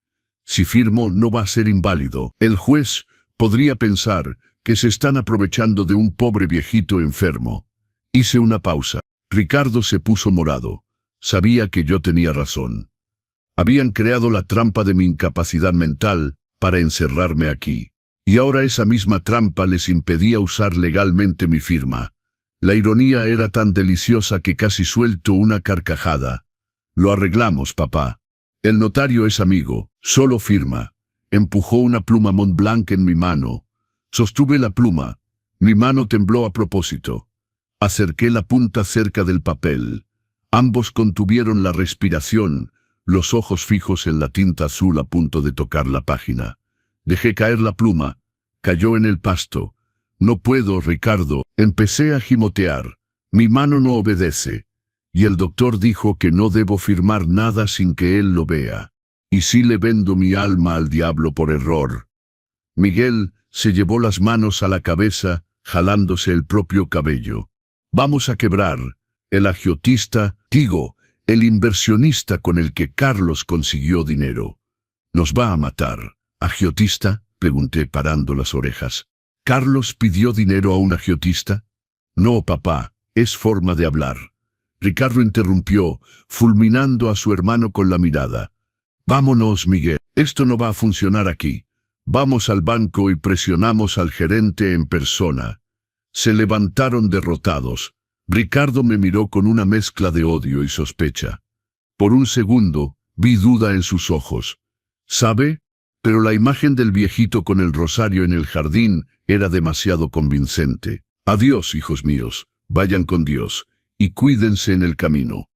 Si firmo, no va a ser inválido. El juez podría pensar que se están aprovechando de un pobre viejito enfermo. Hice una pausa. Ricardo se puso morado. Sabía que yo tenía razón. Habían creado la trampa de mi incapacidad mental para encerrarme aquí. Y ahora esa misma trampa les impedía usar legalmente mi firma. La ironía era tan deliciosa que casi suelto una carcajada. «Lo arreglamos, papá. El notario es amigo, solo firma». Empujó una pluma Montblanc en mi mano. Sostuve la pluma. Mi mano tembló a propósito. Acerqué la punta cerca del papel. Ambos contuvieron la respiración, los ojos fijos en la tinta azul a punto de tocar la página. Dejé caer la pluma. Cayó en el pasto. «No puedo, Ricardo». Empecé a gimotear. Mi mano no obedece. Y el doctor dijo que no debo firmar nada sin que él lo vea. ¿Y si le vendo mi alma al diablo por error? Miguel se llevó las manos a la cabeza, jalándose el propio cabello. «Vamos a quebrar. El agiotista, digo, el inversionista con el que Carlos consiguió dinero. Nos va a matar. ¿Agiotista?, pregunté parando las orejas. ¿Carlos pidió dinero a un agiotista? No, papá, es forma de hablar. Ricardo interrumpió, fulminando a su hermano con la mirada. Vámonos, Miguel. Esto no va a funcionar aquí. Vamos al banco y presionamos al gerente en persona. Se levantaron derrotados. Ricardo me miró con una mezcla de odio y sospecha. Por un segundo, vi duda en sus ojos. ¿Sabe? Pero la imagen del viejito con el rosario en el jardín era demasiado convincente. Adiós, hijos míos. Vayan con Dios. Y cuídense en el camino.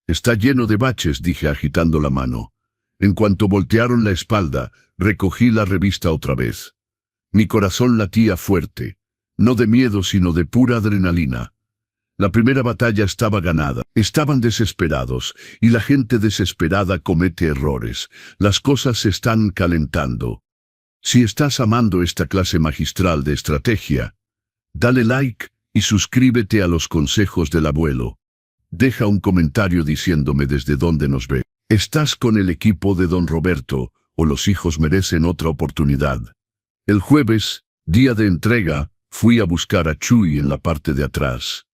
Está lleno de baches, dije agitando la mano. En cuanto voltearon la espalda, recogí la revista otra vez. Mi corazón latía fuerte, no de miedo sino de pura adrenalina. La primera batalla estaba ganada. Estaban desesperados, y la gente desesperada comete errores. Las cosas se están calentando. Si estás amando esta clase magistral de estrategia, dale like y suscríbete a los consejos del abuelo. Deja un comentario diciéndome desde dónde nos ve. ¿Estás con el equipo de Don Roberto, o los hijos merecen otra oportunidad? El jueves, día de entrega, fui a buscar a Chuy en la parte de atrás.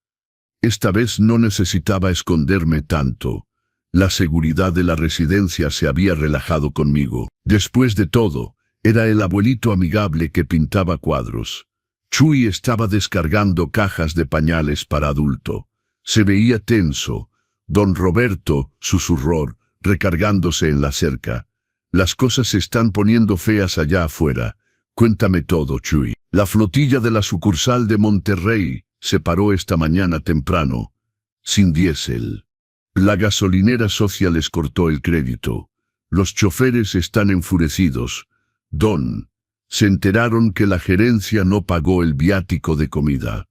Esta vez no necesitaba esconderme tanto. La seguridad de la residencia se había relajado conmigo. Después de todo, era el abuelito amigable que pintaba cuadros. Chuy estaba descargando cajas de pañales para adulto. Se veía tenso. Don Roberto susurró, recargándose en la cerca. Las cosas se están poniendo feas allá afuera. Cuéntame todo, Chuy. La flotilla de la sucursal de Monterrey se paró esta mañana temprano, sin diésel. La gasolinera Social les cortó el crédito. Los choferes están enfurecidos. Don, se enteraron que la gerencia no pagó el viático de comida.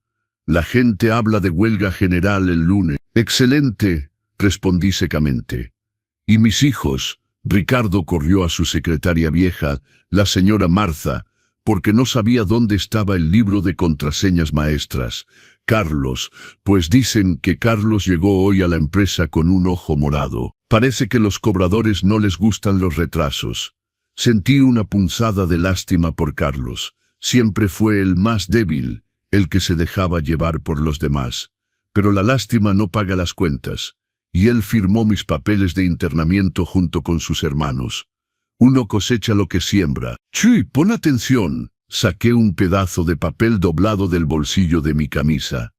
La gente habla de huelga general el lunes. Excelente, respondí secamente. ¿Y mis hijos? Ricardo corrió a su secretaria vieja, la señora Martha, porque no sabía dónde estaba el libro de contraseñas maestras. Carlos, pues dicen que Carlos llegó hoy a la empresa con un ojo morado. Parece que los cobradores no les gustan los retrasos. Sentí una punzada de lástima por Carlos. Siempre fue el más débil, el que se dejaba llevar por los demás. Pero la lástima no paga las cuentas. Y él firmó mis papeles de internamiento junto con sus hermanos. Uno cosecha lo que siembra. Chuy, pon atención. Saqué un pedazo de papel doblado del bolsillo de mi camisa.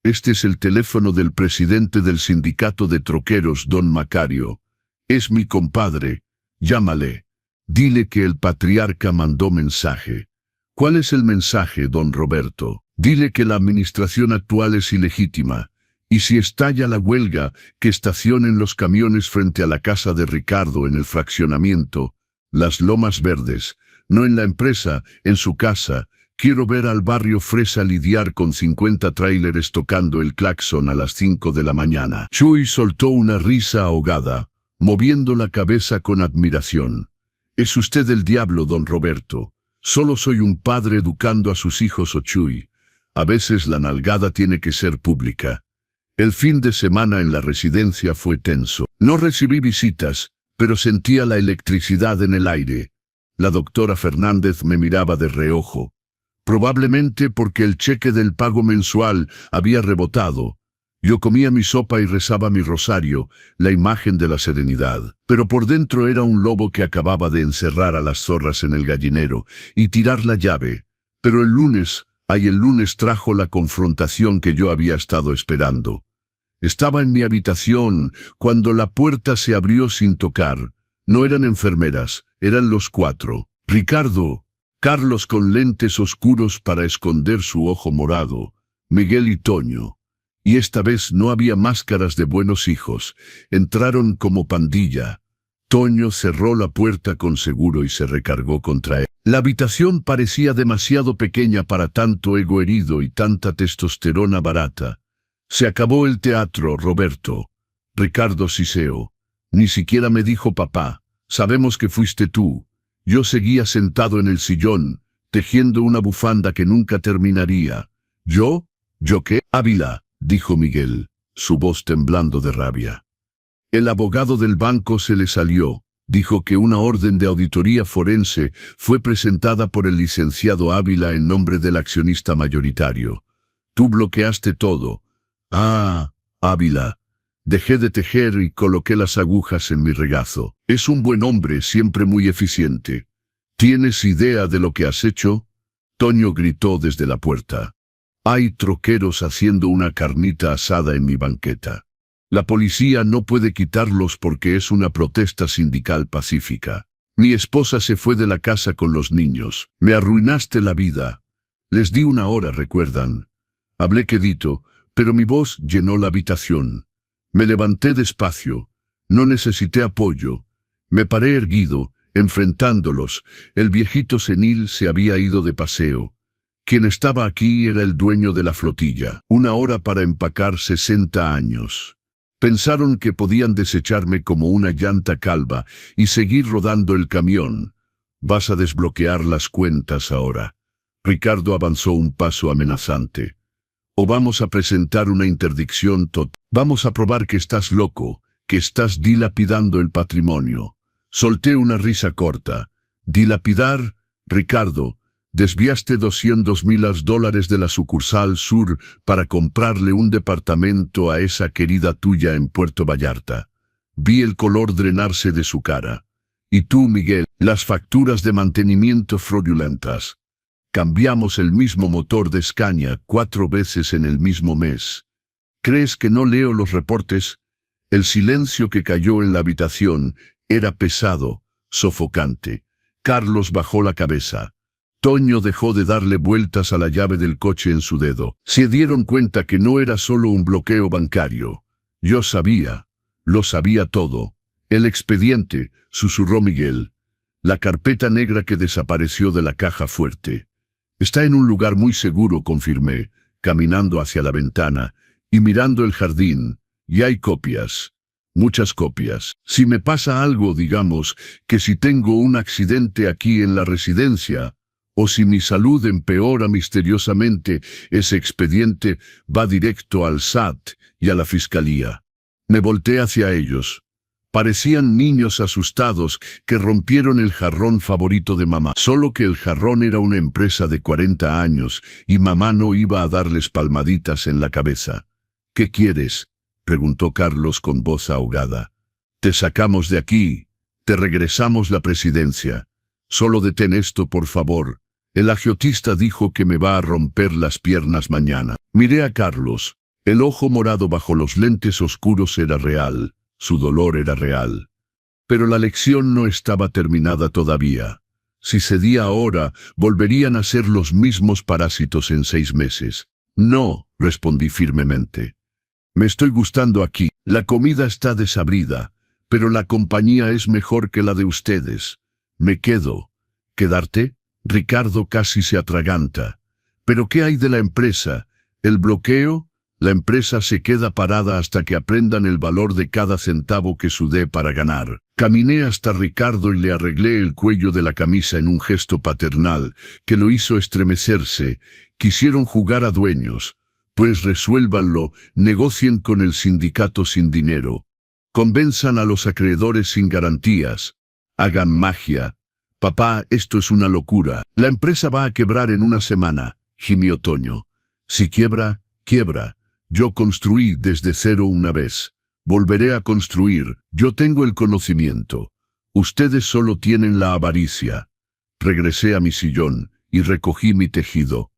Este es el teléfono del presidente del sindicato de troqueros, don Macario. Es mi compadre. Llámale. Dile que el patriarca mandó mensaje. ¿Cuál es el mensaje, don Roberto? Dile que la administración actual es ilegítima. Y si estalla la huelga, que estacionen los camiones frente a la casa de Ricardo en el fraccionamiento, Las Lomas Verdes, no en la empresa, en su casa. Quiero ver al barrio Fresa lidiar con 50 tráileres tocando el claxon a las 5 de la mañana. Chuy soltó una risa ahogada, moviendo la cabeza con admiración. Es usted el diablo, don Roberto. Solo soy un padre educando a sus hijos, Chuy. A veces la nalgada tiene que ser pública. El fin de semana en la residencia fue tenso. No recibí visitas, pero sentía la electricidad en el aire. La doctora Fernández me miraba de reojo. Probablemente porque el cheque del pago mensual había rebotado. Yo comía mi sopa y rezaba mi rosario, la imagen de la serenidad. Pero por dentro era un lobo que acababa de encerrar a las zorras en el gallinero y tirar la llave. Pero el lunes trajo la confrontación que yo había estado esperando. Estaba en mi habitación cuando la puerta se abrió sin tocar. No eran enfermeras, eran los cuatro. Ricardo, Carlos con lentes oscuros para esconder su ojo morado, Miguel y Toño. Y esta vez no había máscaras de buenos hijos. Entraron como pandilla. Toño cerró la puerta con seguro y se recargó contra él. La habitación parecía demasiado pequeña para tanto ego herido y tanta testosterona barata. Se acabó el teatro, Roberto. Ricardo siseo. Ni siquiera me dijo papá. Sabemos que fuiste tú. Yo seguía sentado en el sillón, tejiendo una bufanda que nunca terminaría. ¿Yo? ¿Yo qué? Ávila, dijo Miguel, su voz temblando de rabia. El abogado del banco se le salió. Dijo que una orden de auditoría forense fue presentada por el licenciado Ávila en nombre del accionista mayoritario. Tú bloqueaste todo. Ah, Ávila. Dejé de tejer y coloqué las agujas en mi regazo. Es un buen hombre, siempre muy eficiente. ¿Tienes idea de lo que has hecho? Toño gritó desde la puerta. Hay troqueros haciendo una carnita asada en mi banqueta. La policía no puede quitarlos porque es una protesta sindical pacífica. Mi esposa se fue de la casa con los niños. Me arruinaste la vida. Les di una hora, ¿recuerdan? Hablé quedito, pero mi voz llenó la habitación. Me levanté despacio. No necesité apoyo. Me paré erguido, enfrentándolos. El viejito senil se había ido de paseo. Quien estaba aquí era el dueño de la flotilla. Una hora para empacar 60 años. Pensaron que podían desecharme como una llanta calva y seguir rodando el camión. Vas a desbloquear las cuentas ahora. Ricardo avanzó un paso amenazante. O vamos a presentar una interdicción total. Vamos a probar que estás loco, que estás dilapidando el patrimonio. Solté una risa corta. ¿Dilapidar? Ricardo, desviaste $200,000 de la sucursal sur para comprarle un departamento a esa querida tuya en Puerto Vallarta. Vi el color drenarse de su cara. Y tú, Miguel, las facturas de mantenimiento fraudulentas. Cambiamos el mismo motor de Scania 4 veces en el mismo mes. ¿Crees que no leo los reportes? El silencio que cayó en la habitación era pesado, sofocante. Carlos bajó la cabeza. Toño dejó de darle vueltas a la llave del coche en su dedo. Se dieron cuenta que no era solo un bloqueo bancario. Yo sabía, lo sabía todo. El expediente, susurró Miguel. La carpeta negra que desapareció de la caja fuerte. Está en un lugar muy seguro, confirmé, caminando hacia la ventana y mirando el jardín. Y hay copias. Muchas copias. Si me pasa algo, digamos, que si tengo un accidente aquí en la residencia, o si mi salud empeora misteriosamente, ese expediente va directo al SAT y a la fiscalía. Me volteé hacia ellos. Parecían niños asustados que rompieron el jarrón favorito de mamá. Solo que el jarrón era una empresa de 40 años y mamá no iba a darles palmaditas en la cabeza. ¿Qué quieres?, preguntó Carlos con voz ahogada. Te sacamos de aquí. Te regresamos la presidencia. Solo detén esto, por favor. El agiotista dijo que me va a romper las piernas mañana. Miré a Carlos. El ojo morado bajo los lentes oscuros era real. Su dolor era real. Pero la lección no estaba terminada todavía. Si cedía ahora, volverían a ser los mismos parásitos en 6 meses. No, respondí firmemente. Me estoy gustando aquí. La comida está desabrida, pero la compañía es mejor que la de ustedes. Me quedo. ¿Quedarte? Ricardo casi se atraganta. ¿Pero qué hay de la empresa? ¿El bloqueo? La empresa se queda parada hasta que aprendan el valor de cada centavo que sudé para ganar. Caminé hasta Ricardo y le arreglé el cuello de la camisa en un gesto paternal que lo hizo estremecerse. Quisieron jugar a dueños. Pues resuélvanlo, negocien con el sindicato sin dinero. Convenzan a los acreedores sin garantías. Hagan magia. Papá, esto es una locura. La empresa va a quebrar en 1 semana, gimió Toño. Si quiebra, quiebra. Yo construí desde cero una vez. Volveré a construir. Yo tengo el conocimiento. Ustedes solo tienen la avaricia. Regresé a mi sillón y recogí mi tejido.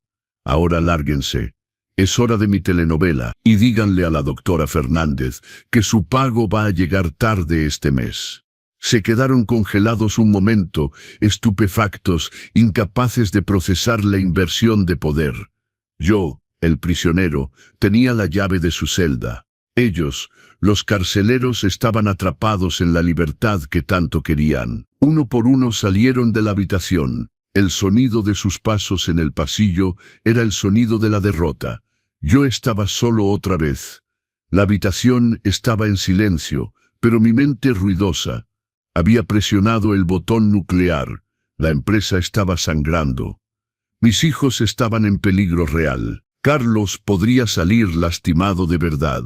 Ahora lárguense. Es hora de mi telenovela. Y díganle a la doctora Fernández que su pago va a llegar tarde este mes. Se quedaron congelados un momento, estupefactos, incapaces de procesar la inversión de poder. Yo, el prisionero, tenía la llave de su celda. Ellos, los carceleros, estaban atrapados en la libertad que tanto querían. Uno por uno salieron de la habitación. El sonido de sus pasos en el pasillo era el sonido de la derrota. Yo estaba solo otra vez. La habitación estaba en silencio, pero mi mente ruidosa. Había presionado el botón nuclear. La empresa estaba sangrando. Mis hijos estaban en peligro real. Carlos podría salir lastimado de verdad.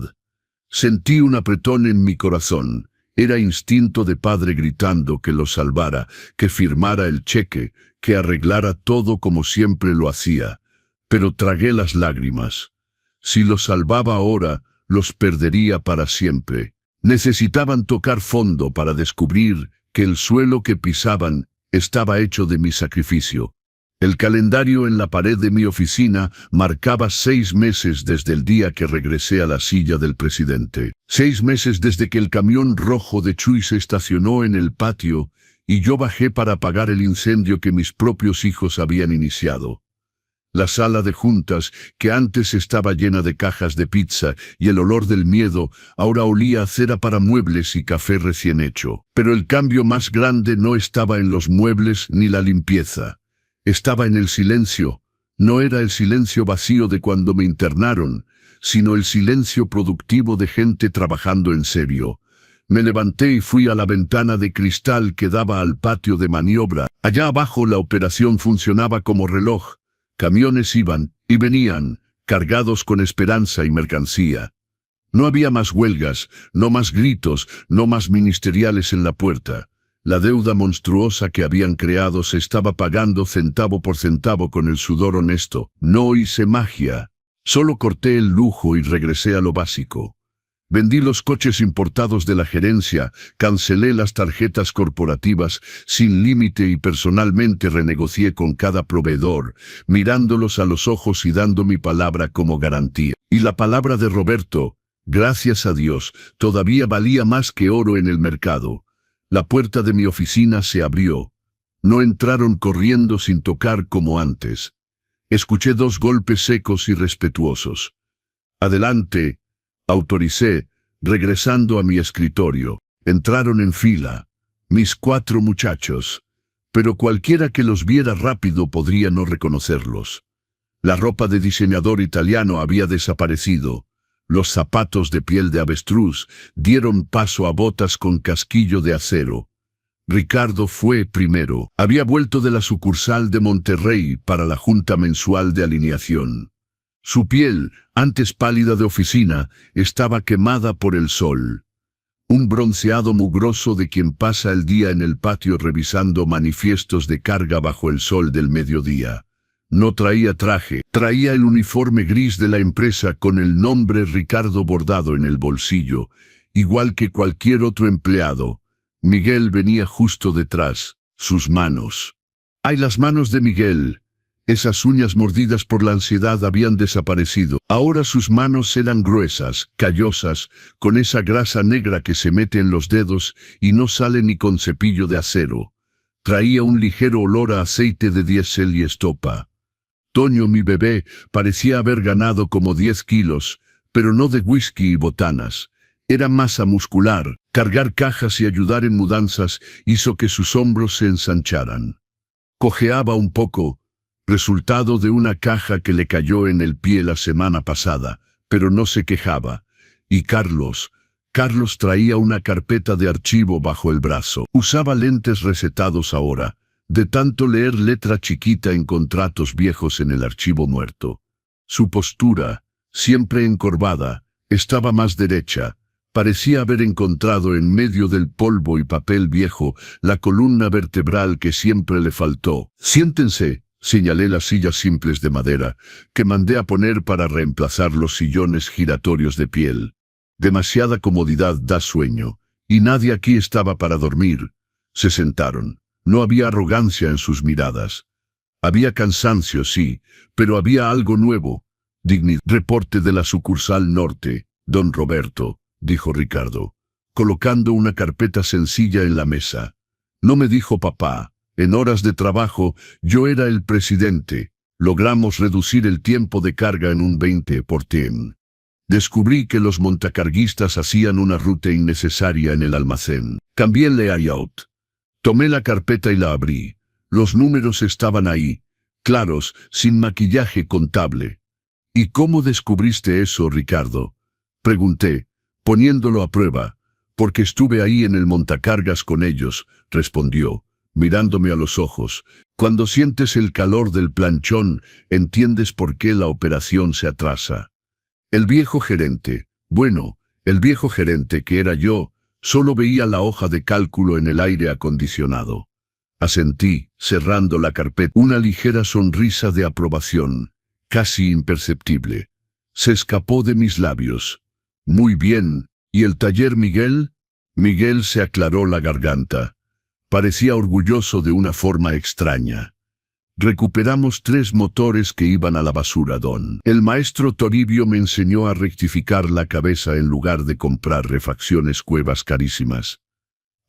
Sentí un apretón en mi corazón, Era instinto de padre gritando que lo salvara, que firmara el cheque, que arreglara todo como siempre lo hacía. Pero tragué las lágrimas. Si los salvaba ahora, los perdería para siempre. Necesitaban tocar fondo para descubrir que el suelo que pisaban estaba hecho de mi sacrificio. El calendario en la pared de mi oficina marcaba 6 meses desde el día que regresé a la silla del presidente. 6 meses desde que el camión rojo de Chuy se estacionó en el patio y yo bajé para apagar el incendio que mis propios hijos habían iniciado. La sala de juntas, que antes estaba llena de cajas de pizza y el olor del miedo, ahora olía a cera para muebles y café recién hecho. Pero el cambio más grande no estaba en los muebles ni la limpieza. Estaba en el silencio. No era el silencio vacío de cuando me internaron, sino el silencio productivo de gente trabajando en serio. Me levanté y fui a la ventana de cristal que daba al patio de maniobra. Allá abajo la operación funcionaba como reloj. Camiones iban y venían, cargados con esperanza y mercancía. No había más huelgas, no más gritos, no más ministeriales en la puerta. La deuda monstruosa que habían creado se estaba pagando centavo por centavo con el sudor honesto. No hice magia. Solo corté el lujo y regresé a lo básico. Vendí los coches importados de la gerencia, cancelé las tarjetas corporativas sin límite y personalmente renegocié con cada proveedor, mirándolos a los ojos y dando mi palabra como garantía. Y la palabra de Roberto, gracias a Dios, todavía valía más que oro en el mercado. La puerta de mi oficina se abrió. No entraron corriendo sin tocar como antes. Escuché 2 golpes secos y respetuosos. Adelante, autoricé, regresando a mi escritorio. Entraron en fila, mis 4 muchachos, pero cualquiera que los viera rápido podría no reconocerlos. La ropa de diseñador italiano había desaparecido. Los zapatos de piel de avestruz dieron paso a botas con casquillo de acero. Ricardo fue primero. Había vuelto de la sucursal de Monterrey para la junta mensual de alineación. Su piel, antes pálida de oficina, estaba quemada por el sol. Un bronceado mugroso de quien pasa el día en el patio revisando manifiestos de carga bajo el sol del mediodía. No traía traje, traía el uniforme gris de la empresa con el nombre Ricardo bordado en el bolsillo, igual que cualquier otro empleado. Miguel venía justo detrás, sus manos. ¡Ay, las manos de Miguel! Esas uñas mordidas por la ansiedad habían desaparecido. Ahora sus manos eran gruesas, callosas, con esa grasa negra que se mete en los dedos y no sale ni con cepillo de acero. Traía un ligero olor a aceite de diésel y estopa. Toño, mi bebé, parecía haber ganado como 10 kilos, pero no de whisky y botanas. Era masa muscular. Cargar cajas y ayudar en mudanzas hizo que sus hombros se ensancharan. Cojeaba un poco, resultado de una caja que le cayó en el pie la semana pasada, pero no se quejaba. Y Carlos traía una carpeta de archivo bajo el brazo. Usaba lentes recetados ahora, de tanto leer letra chiquita en contratos viejos en el archivo muerto. Su postura, siempre encorvada, estaba más derecha. Parecía haber encontrado en medio del polvo y papel viejo la columna vertebral que siempre le faltó. «Siéntense», señalé las sillas simples de madera, que mandé a poner para reemplazar los sillones giratorios de piel. Demasiada comodidad da sueño, y nadie aquí estaba para dormir. Se sentaron. No había arrogancia en sus miradas. Había cansancio, sí, pero había algo nuevo. Dignidad. «Reporte de la sucursal norte, don Roberto», dijo Ricardo, colocando una carpeta sencilla en la mesa. No me dijo papá. En horas de trabajo, yo era el presidente. Logramos reducir el tiempo de carga en un 20%. Descubrí que los montacarguistas hacían una ruta innecesaria en el almacén. Cambié el layout. Tomé la carpeta y la abrí. Los números estaban ahí, claros, sin maquillaje contable. ¿Y cómo descubriste eso, Ricardo?, pregunté, poniéndolo a prueba. «Porque estuve ahí en el montacargas con ellos», respondió, mirándome a los ojos. «Cuando sientes el calor del planchón, entiendes por qué la operación se atrasa». El viejo gerente, el viejo gerente que era yo, Solo veía la hoja de cálculo en el aire acondicionado. Asentí, cerrando la carpeta. Una ligera sonrisa de aprobación, casi imperceptible, se escapó de mis labios. Muy bien, ¿y el taller Miguel? Miguel se aclaró la garganta. Parecía orgulloso de una forma extraña. Recuperamos 3 motores que iban a la basura, don. El maestro Toribio me enseñó a rectificar la cabeza en lugar de comprar refacciones cuevas carísimas.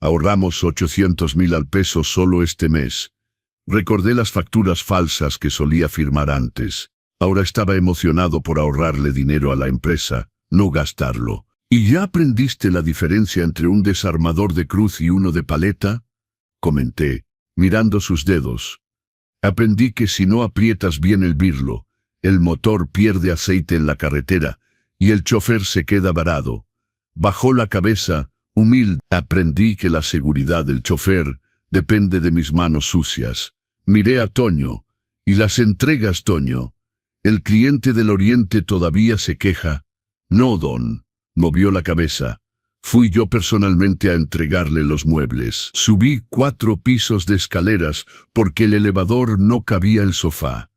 Ahorramos 800.000 al peso solo este mes. Recordé las facturas falsas que solía firmar antes. Ahora estaba emocionado por ahorrarle dinero a la empresa, no gastarlo. ¿Y ya aprendiste la diferencia entre un desarmador de cruz y uno de paleta? Comenté, mirando sus dedos. Aprendí que si no aprietas bien el birlo, el motor pierde aceite en la carretera y el chofer se queda varado. Bajó la cabeza, humilde. Aprendí que la seguridad del chofer depende de mis manos sucias. Miré a Toño. ¿Y las entregas, Toño? ¿El cliente del Oriente todavía se queja? No, don. Movió la cabeza. Fui yo personalmente a entregarle los muebles. Subí 4 pisos de escaleras porque el elevador no cabía el sofá.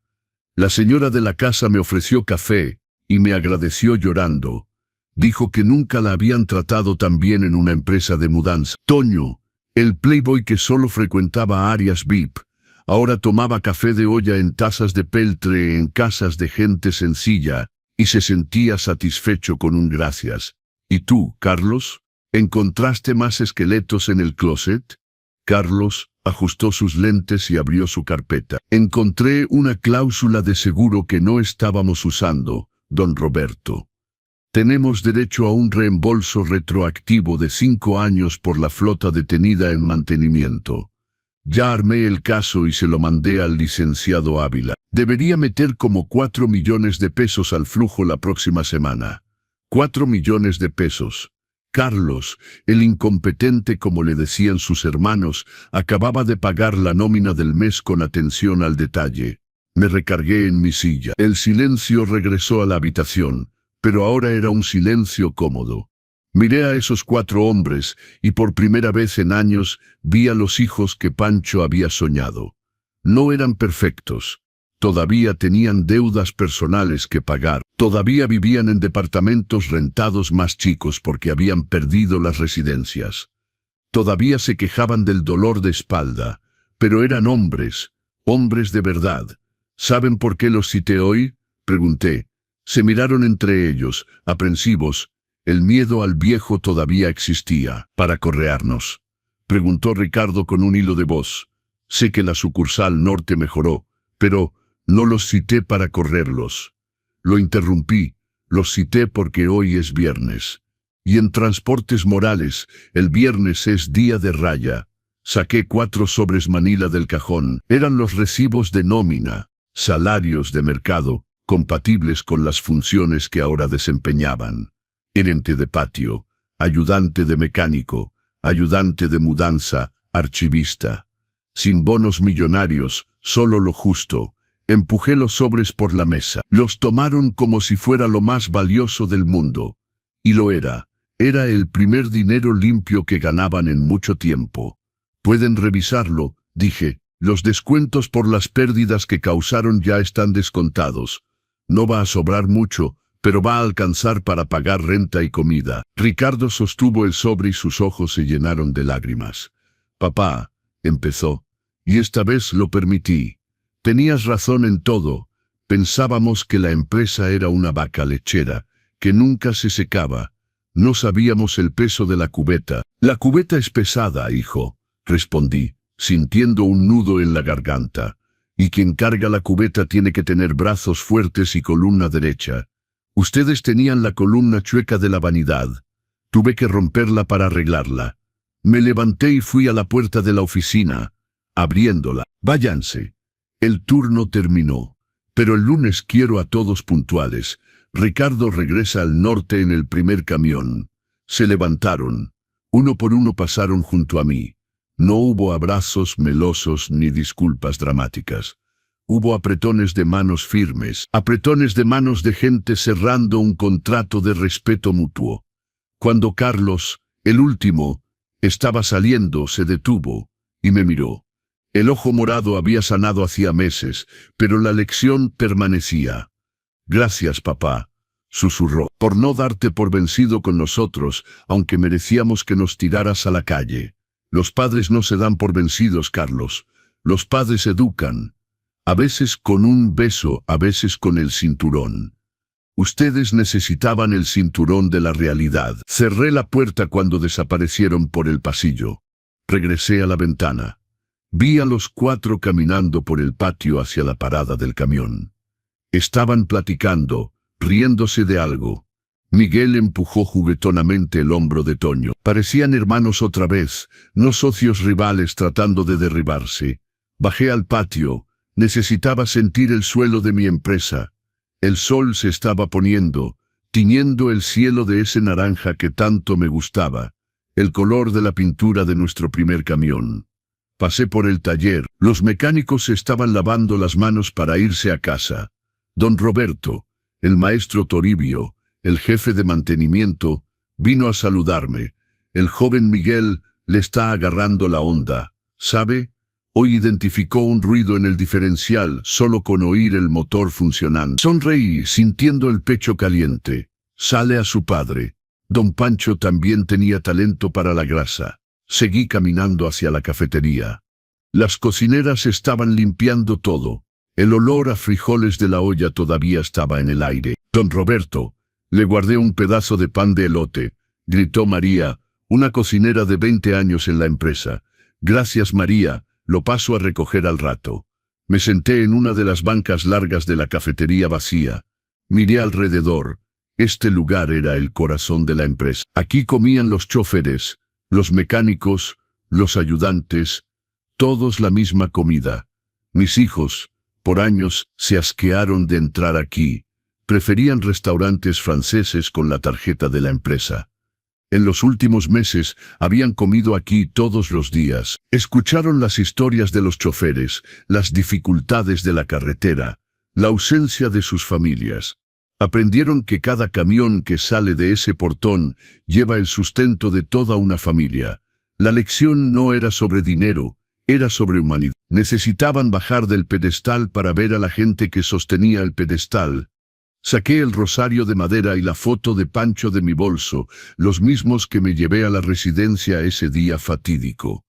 La señora de la casa me ofreció café y me agradeció llorando. Dijo que nunca la habían tratado tan bien en una empresa de mudanza. Toño, el playboy que solo frecuentaba áreas VIP, ahora tomaba café de olla en tazas de peltre en casas de gente sencilla y se sentía satisfecho con un gracias. ¿Y tú, Carlos? ¿Encontraste más esqueletos en el closet? Carlos ajustó sus lentes y abrió su carpeta. Encontré una cláusula de seguro que no estábamos usando, don Roberto. Tenemos derecho a un reembolso retroactivo de 5 años por la flota detenida en mantenimiento. Ya armé el caso y se lo mandé al licenciado Ávila. Debería meter como 4 millones de pesos al flujo la próxima semana. 4 millones de pesos. Carlos, el incompetente como le decían sus hermanos, acababa de pagar la nómina del mes con atención al detalle. Me recargué en mi silla. El silencio regresó a la habitación, pero ahora era un silencio cómodo. Miré a esos 4 hombres y por primera vez en años vi a los hijos que Pancho había soñado. No eran perfectos. Todavía tenían deudas personales que pagar. Todavía vivían en departamentos rentados más chicos porque habían perdido las residencias. Todavía se quejaban del dolor de espalda, pero eran hombres, hombres de verdad. ¿Saben por qué los cité hoy? Pregunté. Se miraron entre ellos, aprensivos. El miedo al viejo todavía existía. ¿Para correarnos?, preguntó Ricardo con un hilo de voz. Sé que la sucursal norte mejoró, pero no los cité para correrlos. Lo interrumpí, los cité porque hoy es viernes. Y en Transportes Morales, el viernes es día de raya. Saqué 4 sobres Manila del cajón. Eran los recibos de nómina, salarios de mercado, compatibles con las funciones que ahora desempeñaban. Gerente de patio, ayudante de mecánico, ayudante de mudanza, archivista. Sin bonos millonarios, solo lo justo. Empujé los sobres por la mesa. Los tomaron como si fuera lo más valioso del mundo. Y lo era. Era el primer dinero limpio que ganaban en mucho tiempo. Pueden revisarlo, dije. Los descuentos por las pérdidas que causaron ya están descontados. No va a sobrar mucho, pero va a alcanzar para pagar renta y comida. Ricardo sostuvo el sobre y sus ojos se llenaron de lágrimas. Papá, empezó, y esta vez lo permití. Tenías razón en todo. Pensábamos que la empresa era una vaca lechera, que nunca se secaba. No sabíamos el peso de la cubeta. La cubeta es pesada, hijo, respondí, sintiendo un nudo en la garganta. Y quien carga la cubeta tiene que tener brazos fuertes y columna derecha. Ustedes tenían la columna chueca de la vanidad. Tuve que romperla para arreglarla. Me levanté y fui a la puerta de la oficina, abriéndola. Váyanse. El turno terminó, pero el lunes quiero a todos puntuales. Ricardo regresa al norte en el primer camión. Se levantaron. Uno por uno pasaron junto a mí. No hubo abrazos melosos ni disculpas dramáticas. Hubo apretones de manos firmes, apretones de manos de gente cerrando un contrato de respeto mutuo. Cuando Carlos, El último estaba saliendo, se detuvo y me miró. El ojo morado había sanado hacía meses, pero la lección permanecía. Gracias, papá, susurró, por no darte por vencido con nosotros, aunque merecíamos que nos tiraras a la calle. Los padres no se dan por vencidos, Carlos. Los padres educan. A veces con un beso, a veces con el cinturón. Ustedes necesitaban el cinturón de la realidad. Cerré la puerta cuando desaparecieron por el pasillo. Regresé a la ventana. Vi a los 4 caminando por el patio hacia la parada del camión. Estaban platicando, riéndose de algo. Miguel empujó juguetonamente el hombro de Toño. Parecían hermanos otra vez, no socios rivales tratando de derribarse. Bajé al patio. Necesitaba sentir el suelo de mi empresa. El sol se estaba poniendo, tiñendo el cielo de ese naranja que tanto me gustaba, el color de la pintura de nuestro primer camión. Pasé por el taller. Los mecánicos estaban lavando las manos para irse a casa. Don Roberto, el maestro Toribio, el jefe de mantenimiento, vino a saludarme. El joven Miguel le está agarrando la onda, ¿sabe? Hoy identificó un ruido en el diferencial solo con oír el motor funcionando. Sonreí, sintiendo el pecho caliente. Sale a su padre. Don Pancho también tenía talento para la grasa. Seguí caminando hacia la cafetería. Las cocineras estaban limpiando todo. El olor a frijoles de la olla todavía estaba en el aire. Don Roberto, le guardé un pedazo de pan de elote, gritó María, una cocinera de 20 años en la empresa. Gracias, María, lo paso a recoger al rato. Me senté en una de las bancas largas de la cafetería vacía. Miré alrededor. Este lugar era el corazón de la empresa. Aquí comían los choferes, los mecánicos, los ayudantes, todos la misma comida. Mis hijos, por años, se asquearon de entrar aquí. Preferían restaurantes franceses con la tarjeta de la empresa. En los últimos meses habían comido aquí todos los días. Escucharon las historias de los choferes, las dificultades de la carretera, la ausencia de sus familias. Aprendieron que cada camión que sale de ese portón lleva el sustento de toda una familia. La lección no era sobre dinero, era sobre humanidad. Necesitaban bajar del pedestal para ver a la gente que sostenía el pedestal. Saqué el rosario de madera y la foto de Pancho de mi bolso, los mismos que me llevé a la residencia ese día fatídico.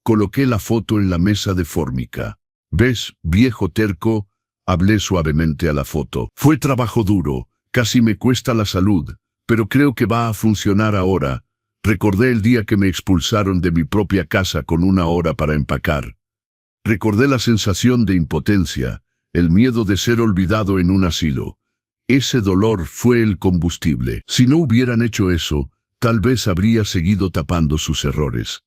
Coloqué la foto en la mesa de fórmica. ¿Ves, viejo terco? Hablé suavemente a la foto. Fue trabajo duro, casi me cuesta la salud, pero creo que va a funcionar ahora. Recordé el día que me expulsaron de mi propia casa con 1 hora para empacar. Recordé la sensación de impotencia, el miedo de ser olvidado en un asilo. Ese dolor fue el combustible. Si no hubieran hecho eso, tal vez habría seguido tapando sus errores.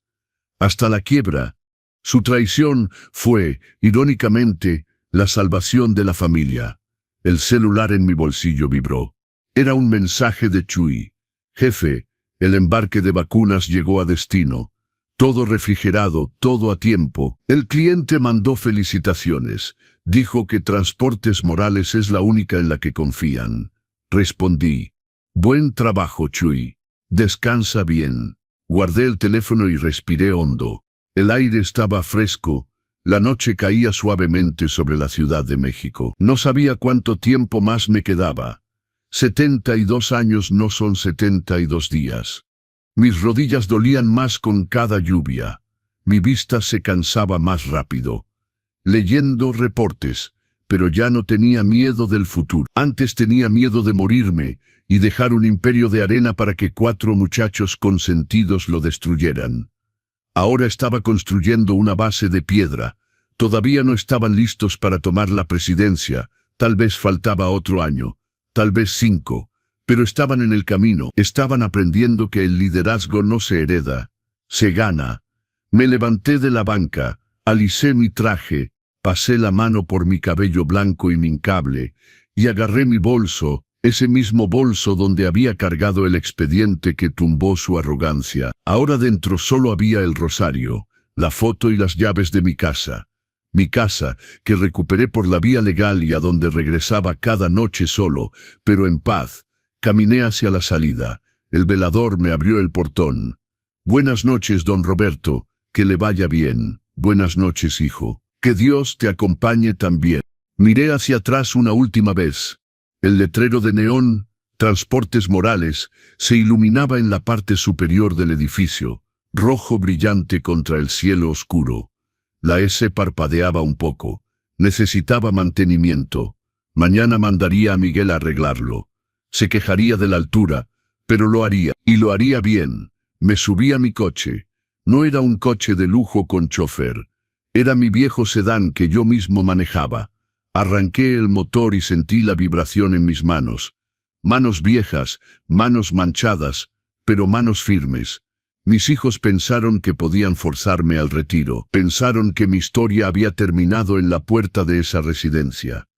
Hasta la quiebra. Su traición fue, irónicamente, la salvación de la familia. El celular en mi bolsillo vibró. Era un mensaje de Chuy. Jefe, el embarque de vacunas llegó a destino. Todo refrigerado, todo a tiempo. El cliente mandó felicitaciones. Dijo que Transportes Morales es la única en la que confían. Respondí. Buen trabajo, Chuy. Descansa bien. Guardé el teléfono y respiré hondo. El aire estaba fresco. La noche caía suavemente sobre la Ciudad de México. No sabía cuánto tiempo más me quedaba. 72 años no son 72 días. Mis rodillas dolían más con cada lluvia. Mi vista se cansaba más rápido. Leyendo reportes, pero ya no tenía miedo del futuro. Antes tenía miedo de morirme y dejar un imperio de arena para que 4 muchachos consentidos lo destruyeran. Ahora estaba construyendo una base de piedra. Todavía no estaban listos para tomar la presidencia. Tal vez faltaba otro año, tal vez 5, pero estaban en el camino. Estaban aprendiendo que el liderazgo no se hereda, se gana. Me levanté de la banca, alicé mi traje, pasé la mano por mi cabello blanco inhincable y agarré mi bolso, ese mismo bolso donde había cargado el expediente que tumbó su arrogancia. Ahora dentro solo había el rosario, la foto y las llaves de mi casa. Mi casa, que recuperé por la vía legal y a donde regresaba cada noche solo, pero en paz. Caminé hacia la salida. El velador me abrió el portón. Buenas noches, don Roberto. Que le vaya bien. Buenas noches, hijo. Que Dios te acompañe también. Miré hacia atrás una última vez. El letrero de neón, Transportes Morales, se iluminaba en la parte superior del edificio, rojo brillante contra el cielo oscuro. La S parpadeaba un poco. Necesitaba mantenimiento. Mañana mandaría a Miguel a arreglarlo. Se quejaría de la altura, pero lo haría, y lo haría bien. Me subí a mi coche. No era un coche de lujo con chofer. Era mi viejo sedán que yo mismo manejaba. Arranqué el motor y sentí la vibración en mis manos. Manos viejas, manos manchadas, pero manos firmes. Mis hijos pensaron que podían forzarme al retiro. Pensaron que mi historia había terminado en la puerta de esa residencia.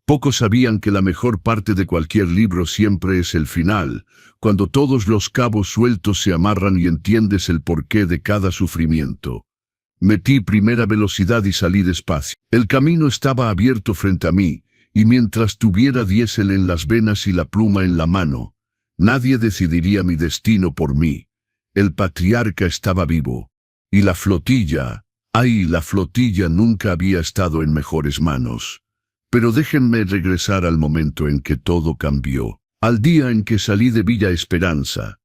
Pocos sabían que la mejor parte de cualquier libro siempre es el final, cuando todos los cabos sueltos se amarran y entiendes el porqué de cada sufrimiento. Metí primera velocidad y salí despacio. El camino estaba abierto frente a mí, y mientras tuviera diésel en las venas y la pluma en la mano, nadie decidiría mi destino por mí. El patriarca estaba vivo. Y la flotilla, la flotilla nunca había estado en mejores manos. Pero déjenme regresar al momento en que todo cambió. Al día en que salí de Villa Esperanza.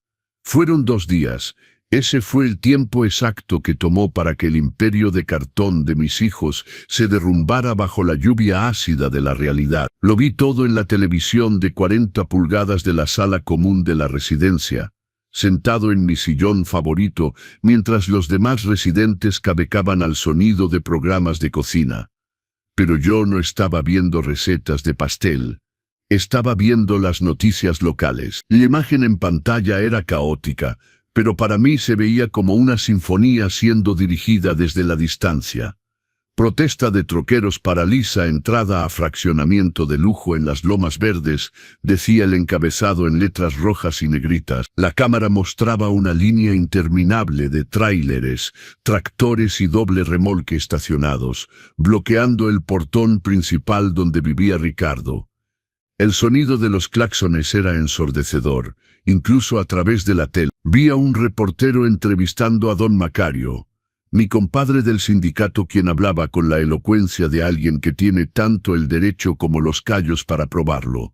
Fueron 2 días. Ese fue el tiempo exacto que tomó para que el imperio de cartón de mis hijos se derrumbara bajo la lluvia ácida de la realidad. Lo vi todo en la televisión de 40 pulgadas de la sala común de la residencia, sentado en mi sillón favorito, mientras los demás residentes cabecaban al sonido de programas de cocina. Pero yo no estaba viendo recetas de pastel. Estaba viendo las noticias locales. La imagen en pantalla era caótica, pero para mí se veía como una sinfonía siendo dirigida desde la distancia. Protesta de troqueros paraliza entrada a fraccionamiento de lujo en las Lomas Verdes, decía el encabezado en letras rojas y negritas. La cámara mostraba una línea interminable de tráileres, tractores y doble remolque estacionados, bloqueando el portón principal donde vivía Ricardo. El sonido de los claxones era ensordecedor, incluso a través de la tele. Vi a un reportero entrevistando a don Macario, mi compadre del sindicato, quien hablaba con la elocuencia de alguien que tiene tanto el derecho como los callos para probarlo.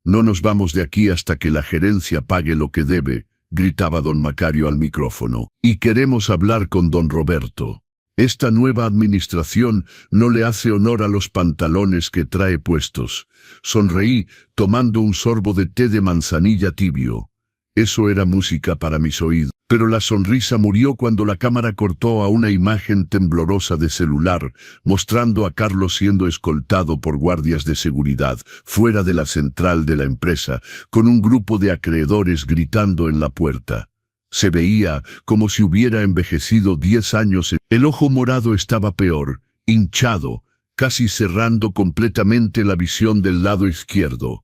No nos vamos de aquí hasta que la gerencia pague lo que debe, gritaba don Macario al micrófono. Y queremos hablar con don Roberto. Esta nueva administración no le hace honor a los pantalones que trae puestos. Sonreí, tomando un sorbo de té de manzanilla tibio. Eso era música para mis oídos. Pero la sonrisa murió cuando la cámara cortó a una imagen temblorosa de celular, mostrando a Carlos siendo escoltado por guardias de seguridad, fuera de la central de la empresa, con un grupo de acreedores gritando en la puerta. Se veía como si hubiera envejecido 10 años. El ojo morado estaba peor, hinchado, casi cerrando completamente la visión del lado izquierdo.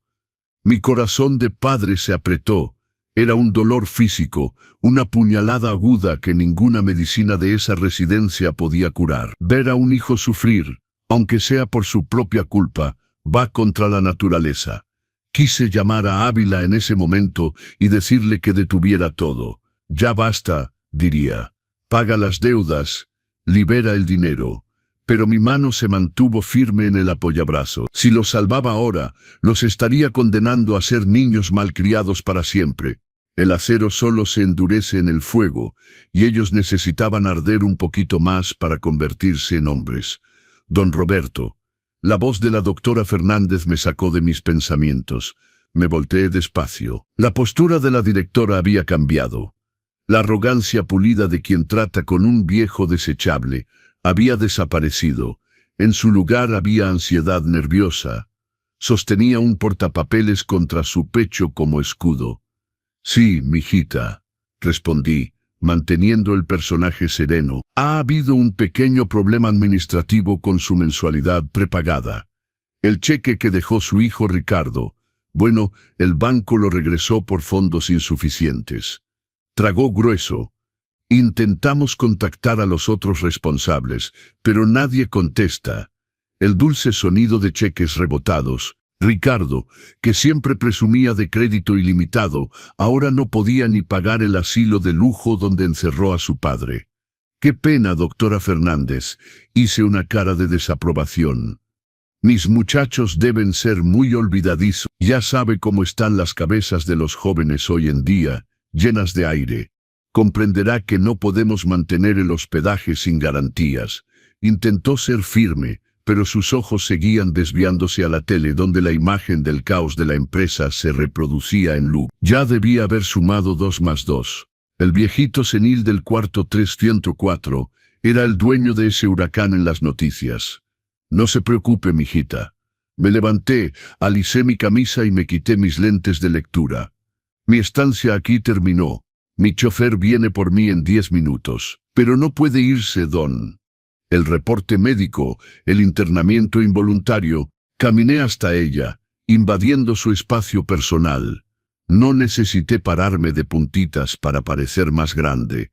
Mi corazón de padre se apretó. Era un dolor físico, una puñalada aguda que ninguna medicina de esa residencia podía curar. Ver a un hijo sufrir, aunque sea por su propia culpa, va contra la naturaleza. Quise llamar a Ávila en ese momento y decirle que detuviera todo. Ya basta, diría. Paga las deudas, libera el dinero. Pero mi mano se mantuvo firme en el apoyabrazo. Si los salvaba ahora, los estaría condenando a ser niños malcriados para siempre. El acero solo se endurece en el fuego, y ellos necesitaban arder un poquito más para convertirse en hombres. Don Roberto. La voz de la doctora Fernández me sacó de mis pensamientos. Me volteé despacio. La postura de la directora había cambiado. La arrogancia pulida de quien trata con un viejo desechable había desaparecido. En su lugar había ansiedad nerviosa. Sostenía un portapapeles contra su pecho como escudo. Sí, mijita, respondí, manteniendo el personaje sereno. Ha habido un pequeño problema administrativo con su mensualidad prepagada. El cheque que dejó su hijo Ricardo. Bueno, el banco lo regresó por fondos insuficientes. Tragó grueso. Intentamos contactar a los otros responsables, pero nadie contesta. El dulce sonido de cheques rebotados, Ricardo, que siempre presumía de crédito ilimitado, ahora no podía ni pagar el asilo de lujo donde encerró a su padre. «Qué pena, doctora Fernández», hice una cara de desaprobación. «Mis muchachos deben ser muy olvidadizos. Ya sabe cómo están las cabezas de los jóvenes hoy en día, llenas de aire. Comprenderá que no podemos mantener el hospedaje sin garantías». Intentó ser firme, pero sus ojos seguían desviándose a la tele donde la imagen del caos de la empresa se reproducía en loop. Ya debía haber sumado 2 más 2. El viejito senil del cuarto 304 era el dueño de ese huracán en las noticias. «No se preocupe, mijita». Me levanté, alicé mi camisa y me quité mis lentes de lectura. «Mi estancia aquí terminó. Mi chofer viene por mí en 10 minutos. Pero no puede irse, don». El reporte médico, el internamiento involuntario, caminé hasta ella, invadiendo su espacio personal. No necesité pararme de puntitas para parecer más grande.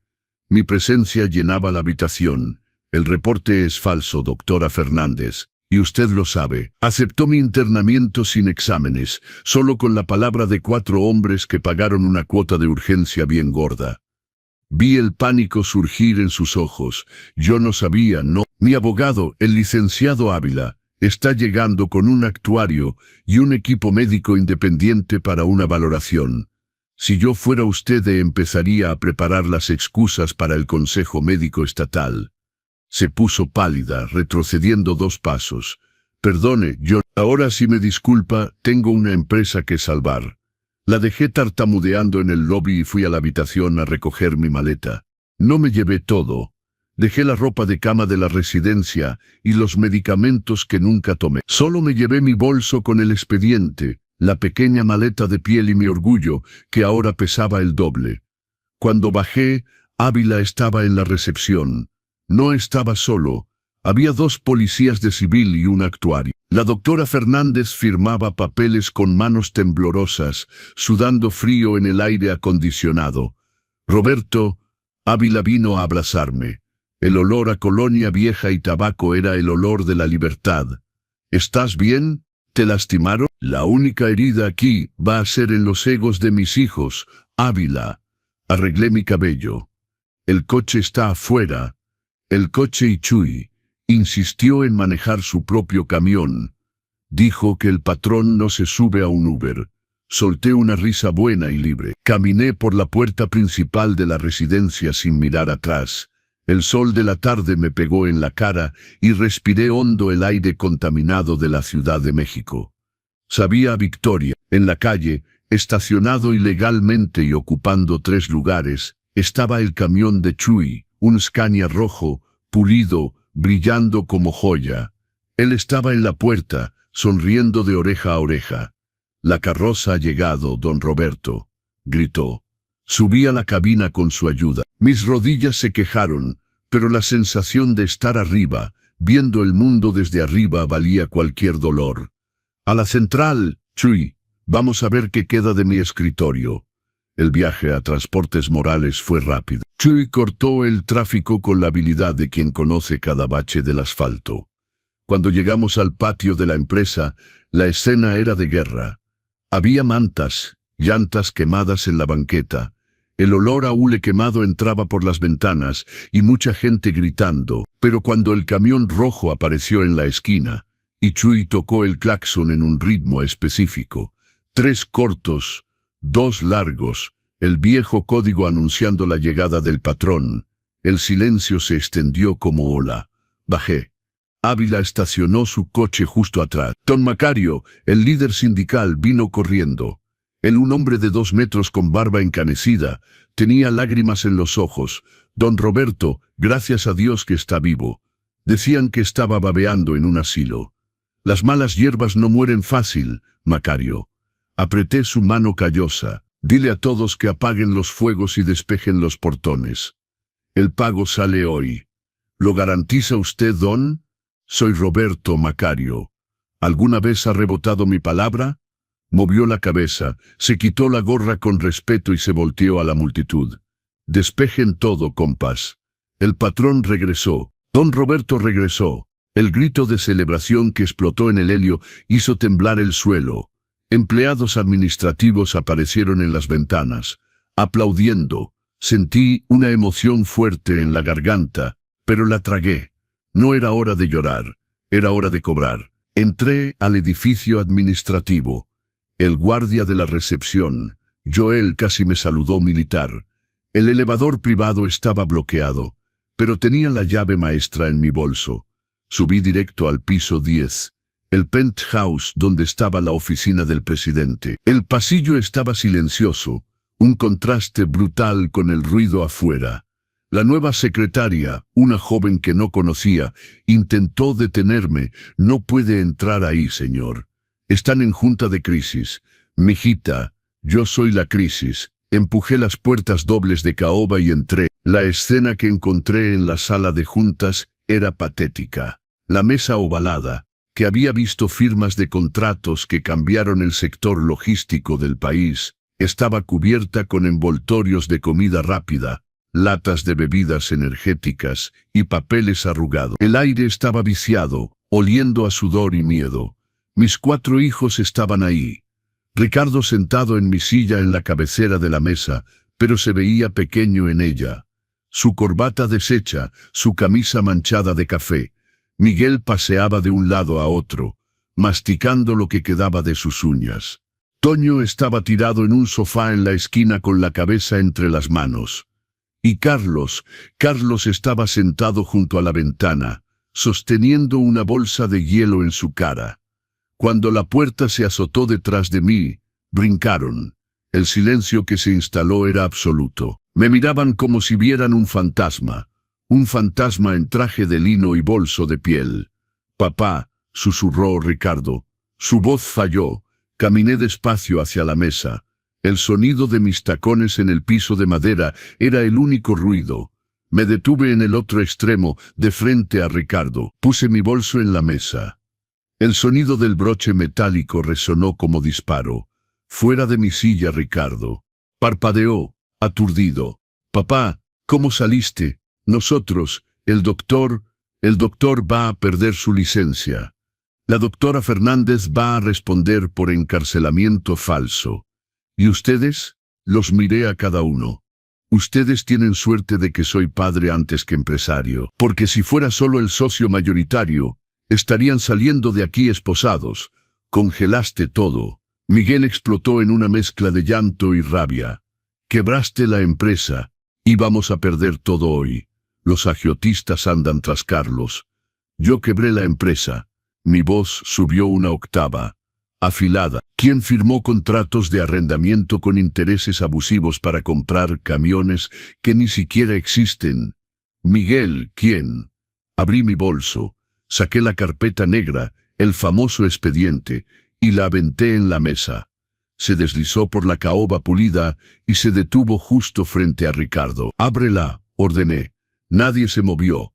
Mi presencia llenaba la habitación. «El reporte es falso, doctora Fernández, y usted lo sabe». Aceptó mi internamiento sin exámenes, solo con la palabra de 4 hombres que pagaron una cuota de urgencia bien gorda. Vi el pánico surgir en sus ojos. Yo no sabía, no. «Mi abogado, el licenciado Ávila, está llegando con un actuario y un equipo médico independiente para una valoración. Si yo fuera usted, empezaría a preparar las excusas para el Consejo Médico Estatal». Se puso pálida, retrocediendo 2 pasos. «Perdone, yo... Ahora si me disculpa, tengo una empresa que salvar». La dejé tartamudeando en el lobby y fui a la habitación a recoger mi maleta. No me llevé todo. Dejé la ropa de cama de la residencia y los medicamentos que nunca tomé. Solo me llevé mi bolso con el expediente, la pequeña maleta de piel y mi orgullo, que ahora pesaba el doble. Cuando bajé, Ávila estaba en la recepción. No estaba solo. Había 2 policías de civil y un actuario. La doctora Fernández firmaba papeles con manos temblorosas, sudando frío en el aire acondicionado. «Roberto», Ávila vino a abrazarme. El olor a colonia vieja y tabaco era el olor de la libertad. «¿Estás bien? ¿Te lastimaron? La única herida aquí va a ser en los egos de mis hijos, Ávila». Arreglé mi cabello. «El coche está afuera». El coche y Chuy insistió en manejar su propio camión. Dijo que el patrón no se sube a un Uber. Solté una risa buena y libre. Caminé por la puerta principal de la residencia sin mirar atrás. El sol de la tarde me pegó en la cara y respiré hondo el aire contaminado de la Ciudad de México. Sabía a Victoria. En la calle, estacionado ilegalmente y ocupando 3 lugares, estaba el camión de Chuy. Un Scania rojo, pulido, brillando como joya. Él estaba en la puerta, sonriendo de oreja a oreja. «La carroza ha llegado, don Roberto», gritó. Subí a la cabina con su ayuda. Mis rodillas se quejaron, pero la sensación de estar arriba, viendo el mundo desde arriba, valía cualquier dolor. «A la central, Chuy. Vamos a ver qué queda de mi escritorio». El viaje a Transportes Morales fue rápido. Chuy cortó el tráfico con la habilidad de quien conoce cada bache del asfalto. Cuando llegamos al patio de la empresa, la escena era de guerra. Había mantas, llantas quemadas en la banqueta. El olor a hule quemado entraba por las ventanas y mucha gente gritando. Pero cuando el camión rojo apareció en la esquina, y Chuy tocó el claxon en un ritmo específico, 3 cortos, 2 largos, el viejo código anunciando la llegada del patrón. El silencio se extendió como ola. Bajé. Ávila estacionó su coche justo atrás. Don Macario, el líder sindical, vino corriendo. Él, un hombre de 2 metros con barba encanecida, tenía lágrimas en los ojos. «Don Roberto, gracias a Dios que está vivo». Decían que estaba babeando en un asilo. «Las malas hierbas no mueren fácil, Macario». Apreté su mano callosa. «Dile a todos que apaguen los fuegos y despejen los portones. El pago sale hoy». «¿Lo garantiza usted, don?» «Soy Roberto, Macario. ¿Alguna vez ha rebotado mi palabra?» Movió la cabeza, se quitó la gorra con respeto y se volteó a la multitud. «Despejen todo, compas». El patrón regresó. Don Roberto regresó. El grito de celebración que explotó en el helio hizo temblar el suelo. Empleados administrativos aparecieron en las ventanas, aplaudiendo. Sentí una emoción fuerte en la garganta, pero la tragué. No era hora de llorar, era hora de cobrar. Entré al edificio administrativo. El guardia de la recepción, Joel, casi me saludó militar. El elevador privado estaba bloqueado, pero tenía la llave maestra en mi bolso. Subí directo al piso 10, el penthouse donde estaba la oficina del presidente. El pasillo estaba silencioso, un contraste brutal con el ruido afuera. La nueva secretaria, una joven que no conocía, intentó detenerme. No puede entrar ahí, señor. Están en junta de crisis. Mijita, yo soy la crisis. Empujé las puertas dobles de caoba y entré. La escena que encontré en la sala de juntas era patética. La mesa ovalada, que había visto firmas de contratos que cambiaron el sector logístico del país, estaba cubierta con envoltorios de comida rápida, latas de bebidas energéticas y papeles arrugados. El aire estaba viciado, oliendo a sudor y miedo. Mis 4 hijos estaban ahí. Ricardo sentado en mi silla en la cabecera de la mesa, pero se veía pequeño en ella. Su corbata deshecha, su camisa manchada de café. Miguel paseaba de un lado a otro, masticando lo que quedaba de sus uñas. Toño estaba tirado en un sofá en la esquina con la cabeza entre las manos. Y Carlos estaba sentado junto a la ventana, sosteniendo una bolsa de hielo en su cara. Cuando la puerta se azotó detrás de mí, brincaron. El silencio que se instaló era absoluto. Me miraban como si vieran un fantasma en traje de lino y bolso de piel. «Papá», susurró Ricardo. Su voz falló. Caminé despacio hacia la mesa. El sonido de mis tacones en el piso de madera era el único ruido. Me detuve en el otro extremo, de frente a Ricardo. Puse mi bolso en la mesa. El sonido del broche metálico resonó como disparo. Fuera de mi silla, Ricardo. Parpadeó, aturdido. «Papá, ¿cómo saliste?» «Nosotros, el doctor va a perder su licencia. La doctora Fernández va a responder por encarcelamiento falso. ¿Y ustedes?» Los miré a cada uno. «Ustedes tienen suerte de que soy padre antes que empresario, porque si fuera solo el socio mayoritario, estarían saliendo de aquí esposados. Congelaste todo». Miguel explotó en una mezcla de llanto y rabia. «Quebraste la empresa. Íbamos a perder todo hoy. Los agiotistas andan tras Carlos. Yo quebré la empresa». Mi voz subió una octava, afilada. «¿Quién firmó contratos de arrendamiento con intereses abusivos para comprar camiones que ni siquiera existen?» «Miguel, ¿quién?» Abrí mi bolso, saqué la carpeta negra, el famoso expediente, y la aventé en la mesa. Se deslizó por la caoba pulida y se detuvo justo frente a Ricardo. «Ábrela», ordené. Nadie se movió.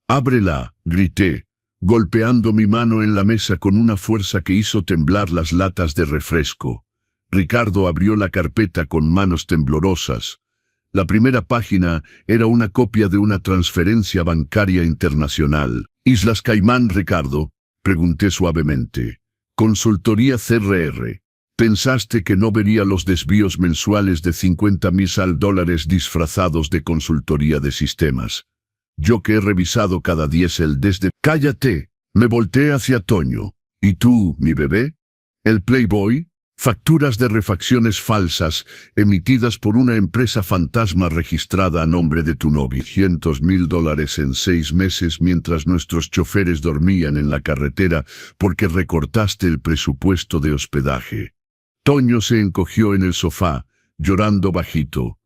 «Ábrela», grité, golpeando mi mano en la mesa con una fuerza que hizo temblar las latas de refresco. Ricardo abrió la carpeta con manos temblorosas. La primera página era una copia de una transferencia bancaria internacional. «¿Islas Caimán, Ricardo?», pregunté suavemente. «Consultoría CRR. ¿Pensaste que no vería los desvíos mensuales de $50,000 disfrazados de consultoría de sistemas? Yo que he revisado cada diésel desde...» «Cállate», me volteé hacia Toño. «¿Y tú, mi bebé? ¿El Playboy?» Facturas de refacciones falsas, emitidas por una empresa fantasma registrada a nombre de tu novio. $100,000 en 6 meses mientras nuestros choferes dormían en la carretera porque recortaste el presupuesto de hospedaje. Toño se encogió en el sofá, llorando bajito.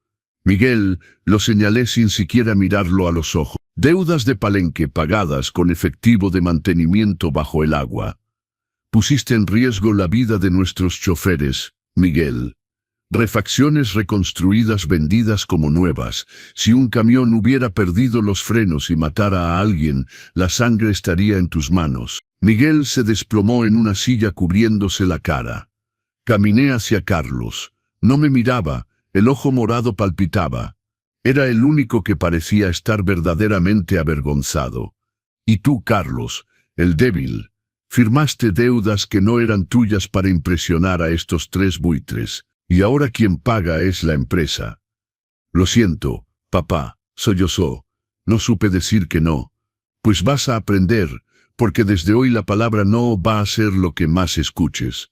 Miguel, lo señalé sin siquiera mirarlo a los ojos. Deudas de Palenque pagadas con efectivo de mantenimiento bajo el agua. Pusiste en riesgo la vida de nuestros choferes, Miguel. Refacciones reconstruidas vendidas como nuevas. Si un camión hubiera perdido los frenos y matara a alguien, la sangre estaría en tus manos. Miguel se desplomó en una silla cubriéndose la cara. Caminé hacia Carlos. No me miraba, el ojo morado palpitaba. Era el único que parecía estar verdaderamente avergonzado. Y tú, Carlos, el débil. Firmaste deudas que no eran tuyas para impresionar a estos 3 buitres, y ahora quien paga es la empresa. Lo siento, papá, sollozó. No supe decir que no. Pues vas a aprender, porque desde hoy la palabra no va a ser lo que más escuches.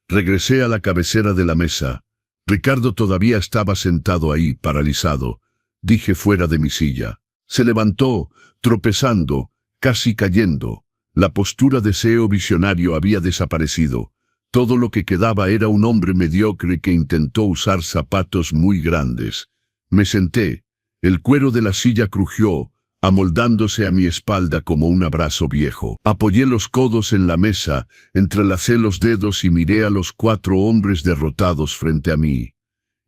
Regresé a la cabecera de la mesa. Ricardo todavía estaba sentado ahí, paralizado. Dije fuera de mi silla. Se levantó, tropezando, casi cayendo. La postura de CEO visionario había desaparecido. Todo lo que quedaba era un hombre mediocre que intentó usar zapatos muy grandes. Me senté. El cuero de la silla crujió, amoldándose a mi espalda como un abrazo viejo. Apoyé los codos en la mesa, entrelacé los dedos y miré a los 4 hombres derrotados frente a mí.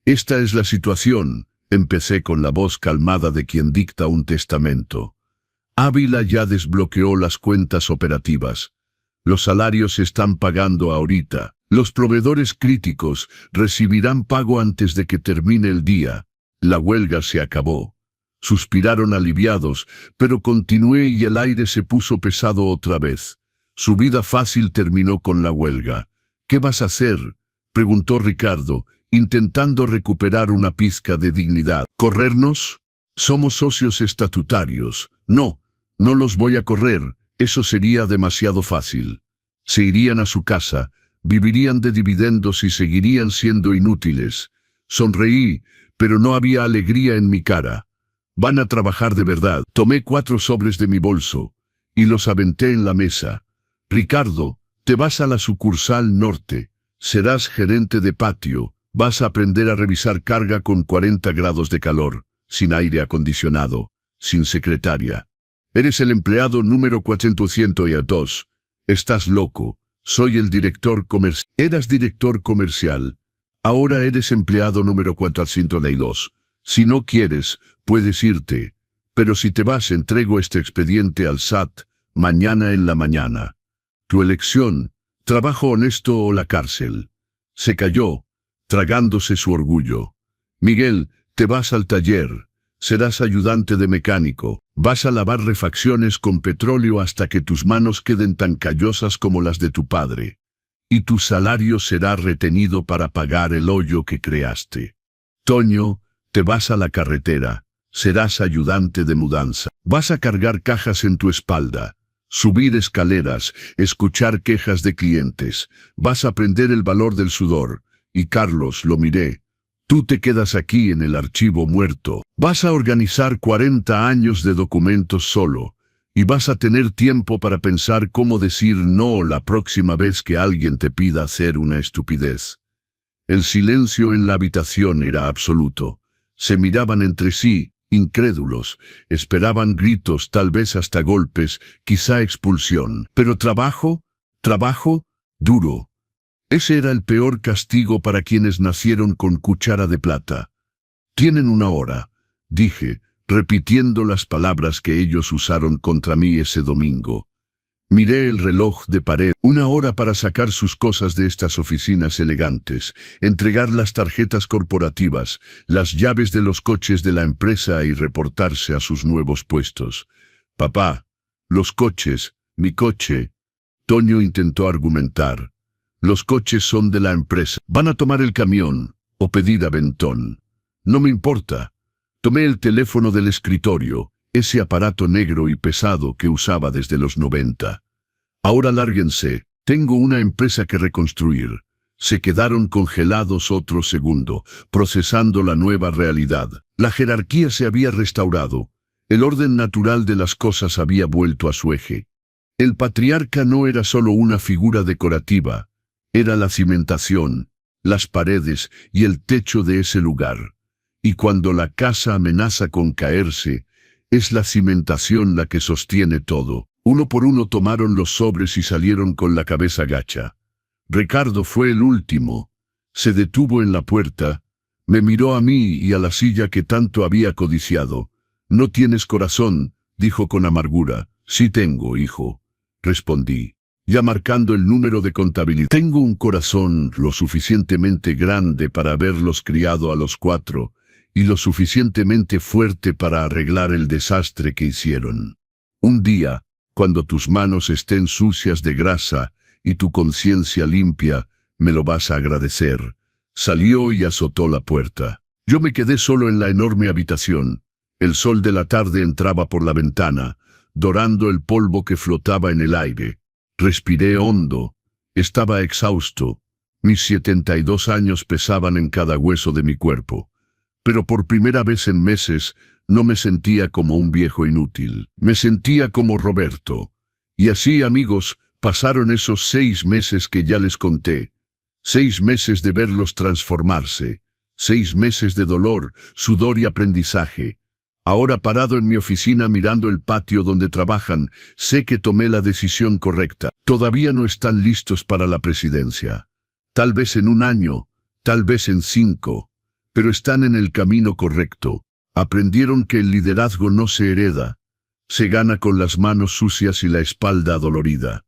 Esta es la situación, empecé con la voz calmada de quien dicta un testamento. Ávila ya desbloqueó las cuentas operativas. Los salarios se están pagando ahorita. Los proveedores críticos recibirán pago antes de que termine el día. La huelga se acabó. Suspiraron aliviados, pero continué y el aire se puso pesado otra vez. Su vida fácil terminó con la huelga. ¿Qué vas a hacer?, preguntó Ricardo, intentando recuperar una pizca de dignidad. ¿Corrernos? Somos socios estatutarios. No los voy a correr, eso sería demasiado fácil. Se irían a su casa, vivirían de dividendos y seguirían siendo inútiles. Sonreí, pero no había alegría en mi cara. Van a trabajar de verdad. Tomé 4 sobres de mi bolso y los aventé en la mesa. Ricardo, te vas a la sucursal norte. Serás gerente de patio. Vas a aprender a revisar carga con 40 grados de calor, sin aire acondicionado, sin secretaria. Eres el empleado número 402. Estás loco. Soy el director comercial. Eras director comercial. Ahora eres empleado número 402. Si no quieres, puedes irte. Pero si te vas, entrego este expediente al SAT, mañana en la mañana. Tu elección, trabajo honesto o la cárcel. Se calló, tragándose su orgullo. Miguel, te vas al taller. Serás ayudante de mecánico. Vas a lavar refacciones con petróleo hasta que tus manos queden tan callosas como las de tu padre. Y tu salario será retenido para pagar el hoyo que creaste. Toño, te vas a la carretera. Serás ayudante de mudanza. Vas a cargar cajas en tu espalda, subir escaleras, escuchar quejas de clientes. Vas a aprender el valor del sudor. Y Carlos, lo miré. Tú te quedas aquí en el archivo muerto. Vas a organizar 40 años de documentos solo. Y vas a tener tiempo para pensar cómo decir no la próxima vez que alguien te pida hacer una estupidez. El silencio en la habitación era absoluto. Se miraban entre sí, incrédulos. Esperaban gritos, tal vez hasta golpes, quizá expulsión. Pero trabajo, duro. Ese era el peor castigo para quienes nacieron con cuchara de plata. Tienen 1 hora, dije, repitiendo las palabras que ellos usaron contra mí ese domingo. Miré el reloj de pared. 1 hora para sacar sus cosas de estas oficinas elegantes, entregar las tarjetas corporativas, las llaves de los coches de la empresa y reportarse a sus nuevos puestos. Papá, los coches, mi coche. Toño intentó argumentar. Los coches son de la empresa. Van a tomar el camión o pedir aventón. No me importa. Tomé el teléfono del escritorio, ese aparato negro y pesado que usaba desde los 90. Ahora lárguense, tengo una empresa que reconstruir. Se quedaron congelados otro segundo, procesando la nueva realidad. La jerarquía se había restaurado. El orden natural de las cosas había vuelto a su eje. El patriarca no era solo una figura decorativa. Era la cimentación, las paredes y el techo de ese lugar. Y cuando la casa amenaza con caerse, es la cimentación la que sostiene todo. Uno por uno tomaron los sobres y salieron con la cabeza gacha. Ricardo fue el último. Se detuvo en la puerta, me miró a mí y a la silla que tanto había codiciado. No tienes corazón, dijo con amargura. Sí tengo, hijo, respondí, ya marcando el número de contabilidad. Tengo un corazón lo suficientemente grande para haberlos criado a los 4, y lo suficientemente fuerte para arreglar el desastre que hicieron. Un día, Cuando tus manos estén sucias de grasa y tu conciencia limpia, me lo vas a agradecer. Salió y azotó la puerta. Yo me quedé solo en la enorme habitación. El sol de la tarde entraba por la ventana, dorando el polvo que flotaba en el aire. Respiré hondo. Estaba exhausto. Mis 72 años pesaban en cada hueso de mi cuerpo. Pero por primera vez en meses, no me sentía como un viejo inútil. Me sentía como Roberto. Y así, amigos, pasaron esos 6 meses que ya les conté. 6 meses de verlos transformarse. 6 meses de dolor, sudor y aprendizaje. Ahora parado en mi oficina mirando el patio donde trabajan, sé que tomé la decisión correcta. Todavía no están listos para la presidencia. Tal vez en 1 año, tal vez en 5. Pero están en el camino correcto. Aprendieron que el liderazgo no se hereda. Se gana con las manos sucias y la espalda dolorida.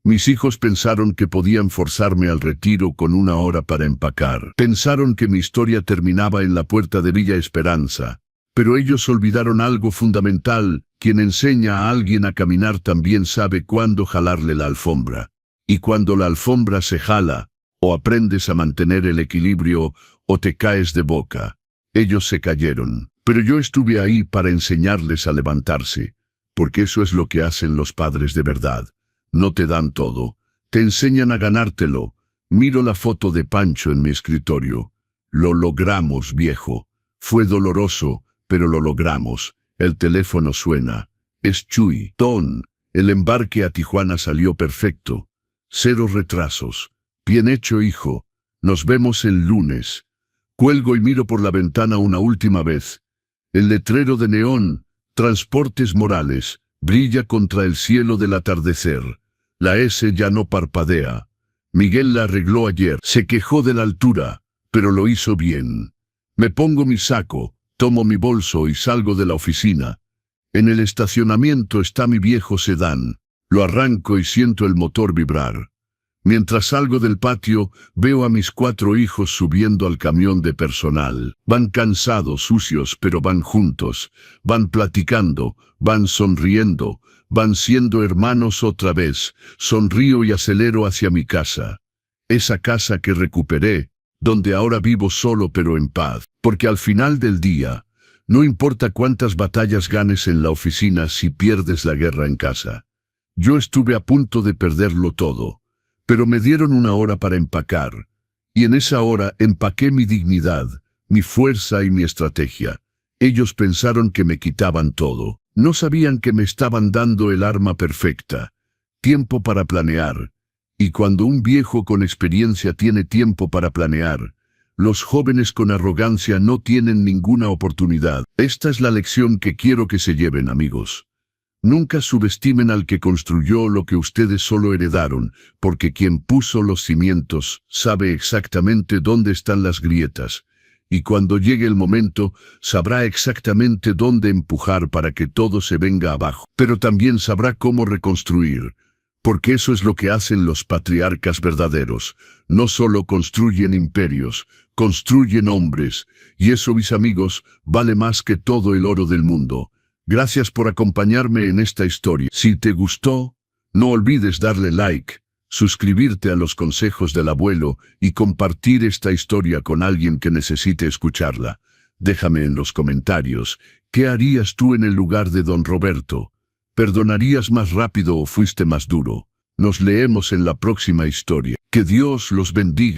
Mis hijos pensaron que podían forzarme al retiro con 1 hora para empacar. Pensaron que mi historia terminaba en la puerta de Villa Esperanza. Pero ellos olvidaron algo fundamental: quien enseña a alguien a caminar también sabe cuándo jalarle la alfombra. Y cuando la alfombra se jala, o aprendes a mantener el equilibrio, o te caes de boca. Ellos se cayeron, pero yo estuve ahí para enseñarles a levantarse, porque eso es lo que hacen los padres de verdad. No te dan todo, te enseñan a ganártelo. Miro la foto de Pancho en mi escritorio. Lo logramos, viejo. Fue doloroso, pero lo logramos. El teléfono suena. Es Chuy. Ton, el embarque a Tijuana salió perfecto. 0 retrasos. Bien hecho, hijo. Nos vemos el lunes. Cuelgo y miro por la ventana una última vez. El letrero de neón, Transportes Morales, brilla contra el cielo del atardecer. La S ya no parpadea. Miguel la arregló ayer. Se quejó de la altura, pero lo hizo bien. Me pongo mi saco, tomo mi bolso y salgo de la oficina. En el estacionamiento está mi viejo sedán. Lo arranco y siento el motor vibrar. Mientras salgo del patio, veo a mis 4 hijos subiendo al camión de personal. Van cansados, sucios, pero van juntos. Van platicando, van sonriendo, van siendo hermanos otra vez. Sonrío y acelero hacia mi casa. Esa casa que recuperé, donde ahora vivo solo pero en paz. Porque al final del día, no importa cuántas batallas ganes en la oficina si pierdes la guerra en casa. Yo estuve a punto de perderlo todo. Pero me dieron 1 hora para empacar, y en esa hora empaqué mi dignidad, mi fuerza y mi estrategia. Ellos pensaron que me quitaban todo. No sabían que me estaban dando el arma perfecta. Tiempo para planear. Y cuando un viejo con experiencia tiene tiempo para planear, los jóvenes con arrogancia no tienen ninguna oportunidad. Esta es la lección que quiero que se lleven, amigos. Nunca subestimen al que construyó lo que ustedes solo heredaron, porque quien puso los cimientos sabe exactamente dónde están las grietas, y cuando llegue el momento, sabrá exactamente dónde empujar para que todo se venga abajo. Pero también sabrá cómo reconstruir, porque eso es lo que hacen los patriarcas verdaderos. No solo construyen imperios, construyen hombres, y eso, mis amigos, vale más que todo el oro del mundo. Gracias por acompañarme en esta historia. Si te gustó, no olvides darle like, suscribirte a los consejos del abuelo y compartir esta historia con alguien que necesite escucharla. Déjame en los comentarios, ¿qué harías tú en el lugar de don Roberto? ¿Perdonarías más rápido o fuiste más duro? Nos leemos en la próxima historia. Que Dios los bendiga.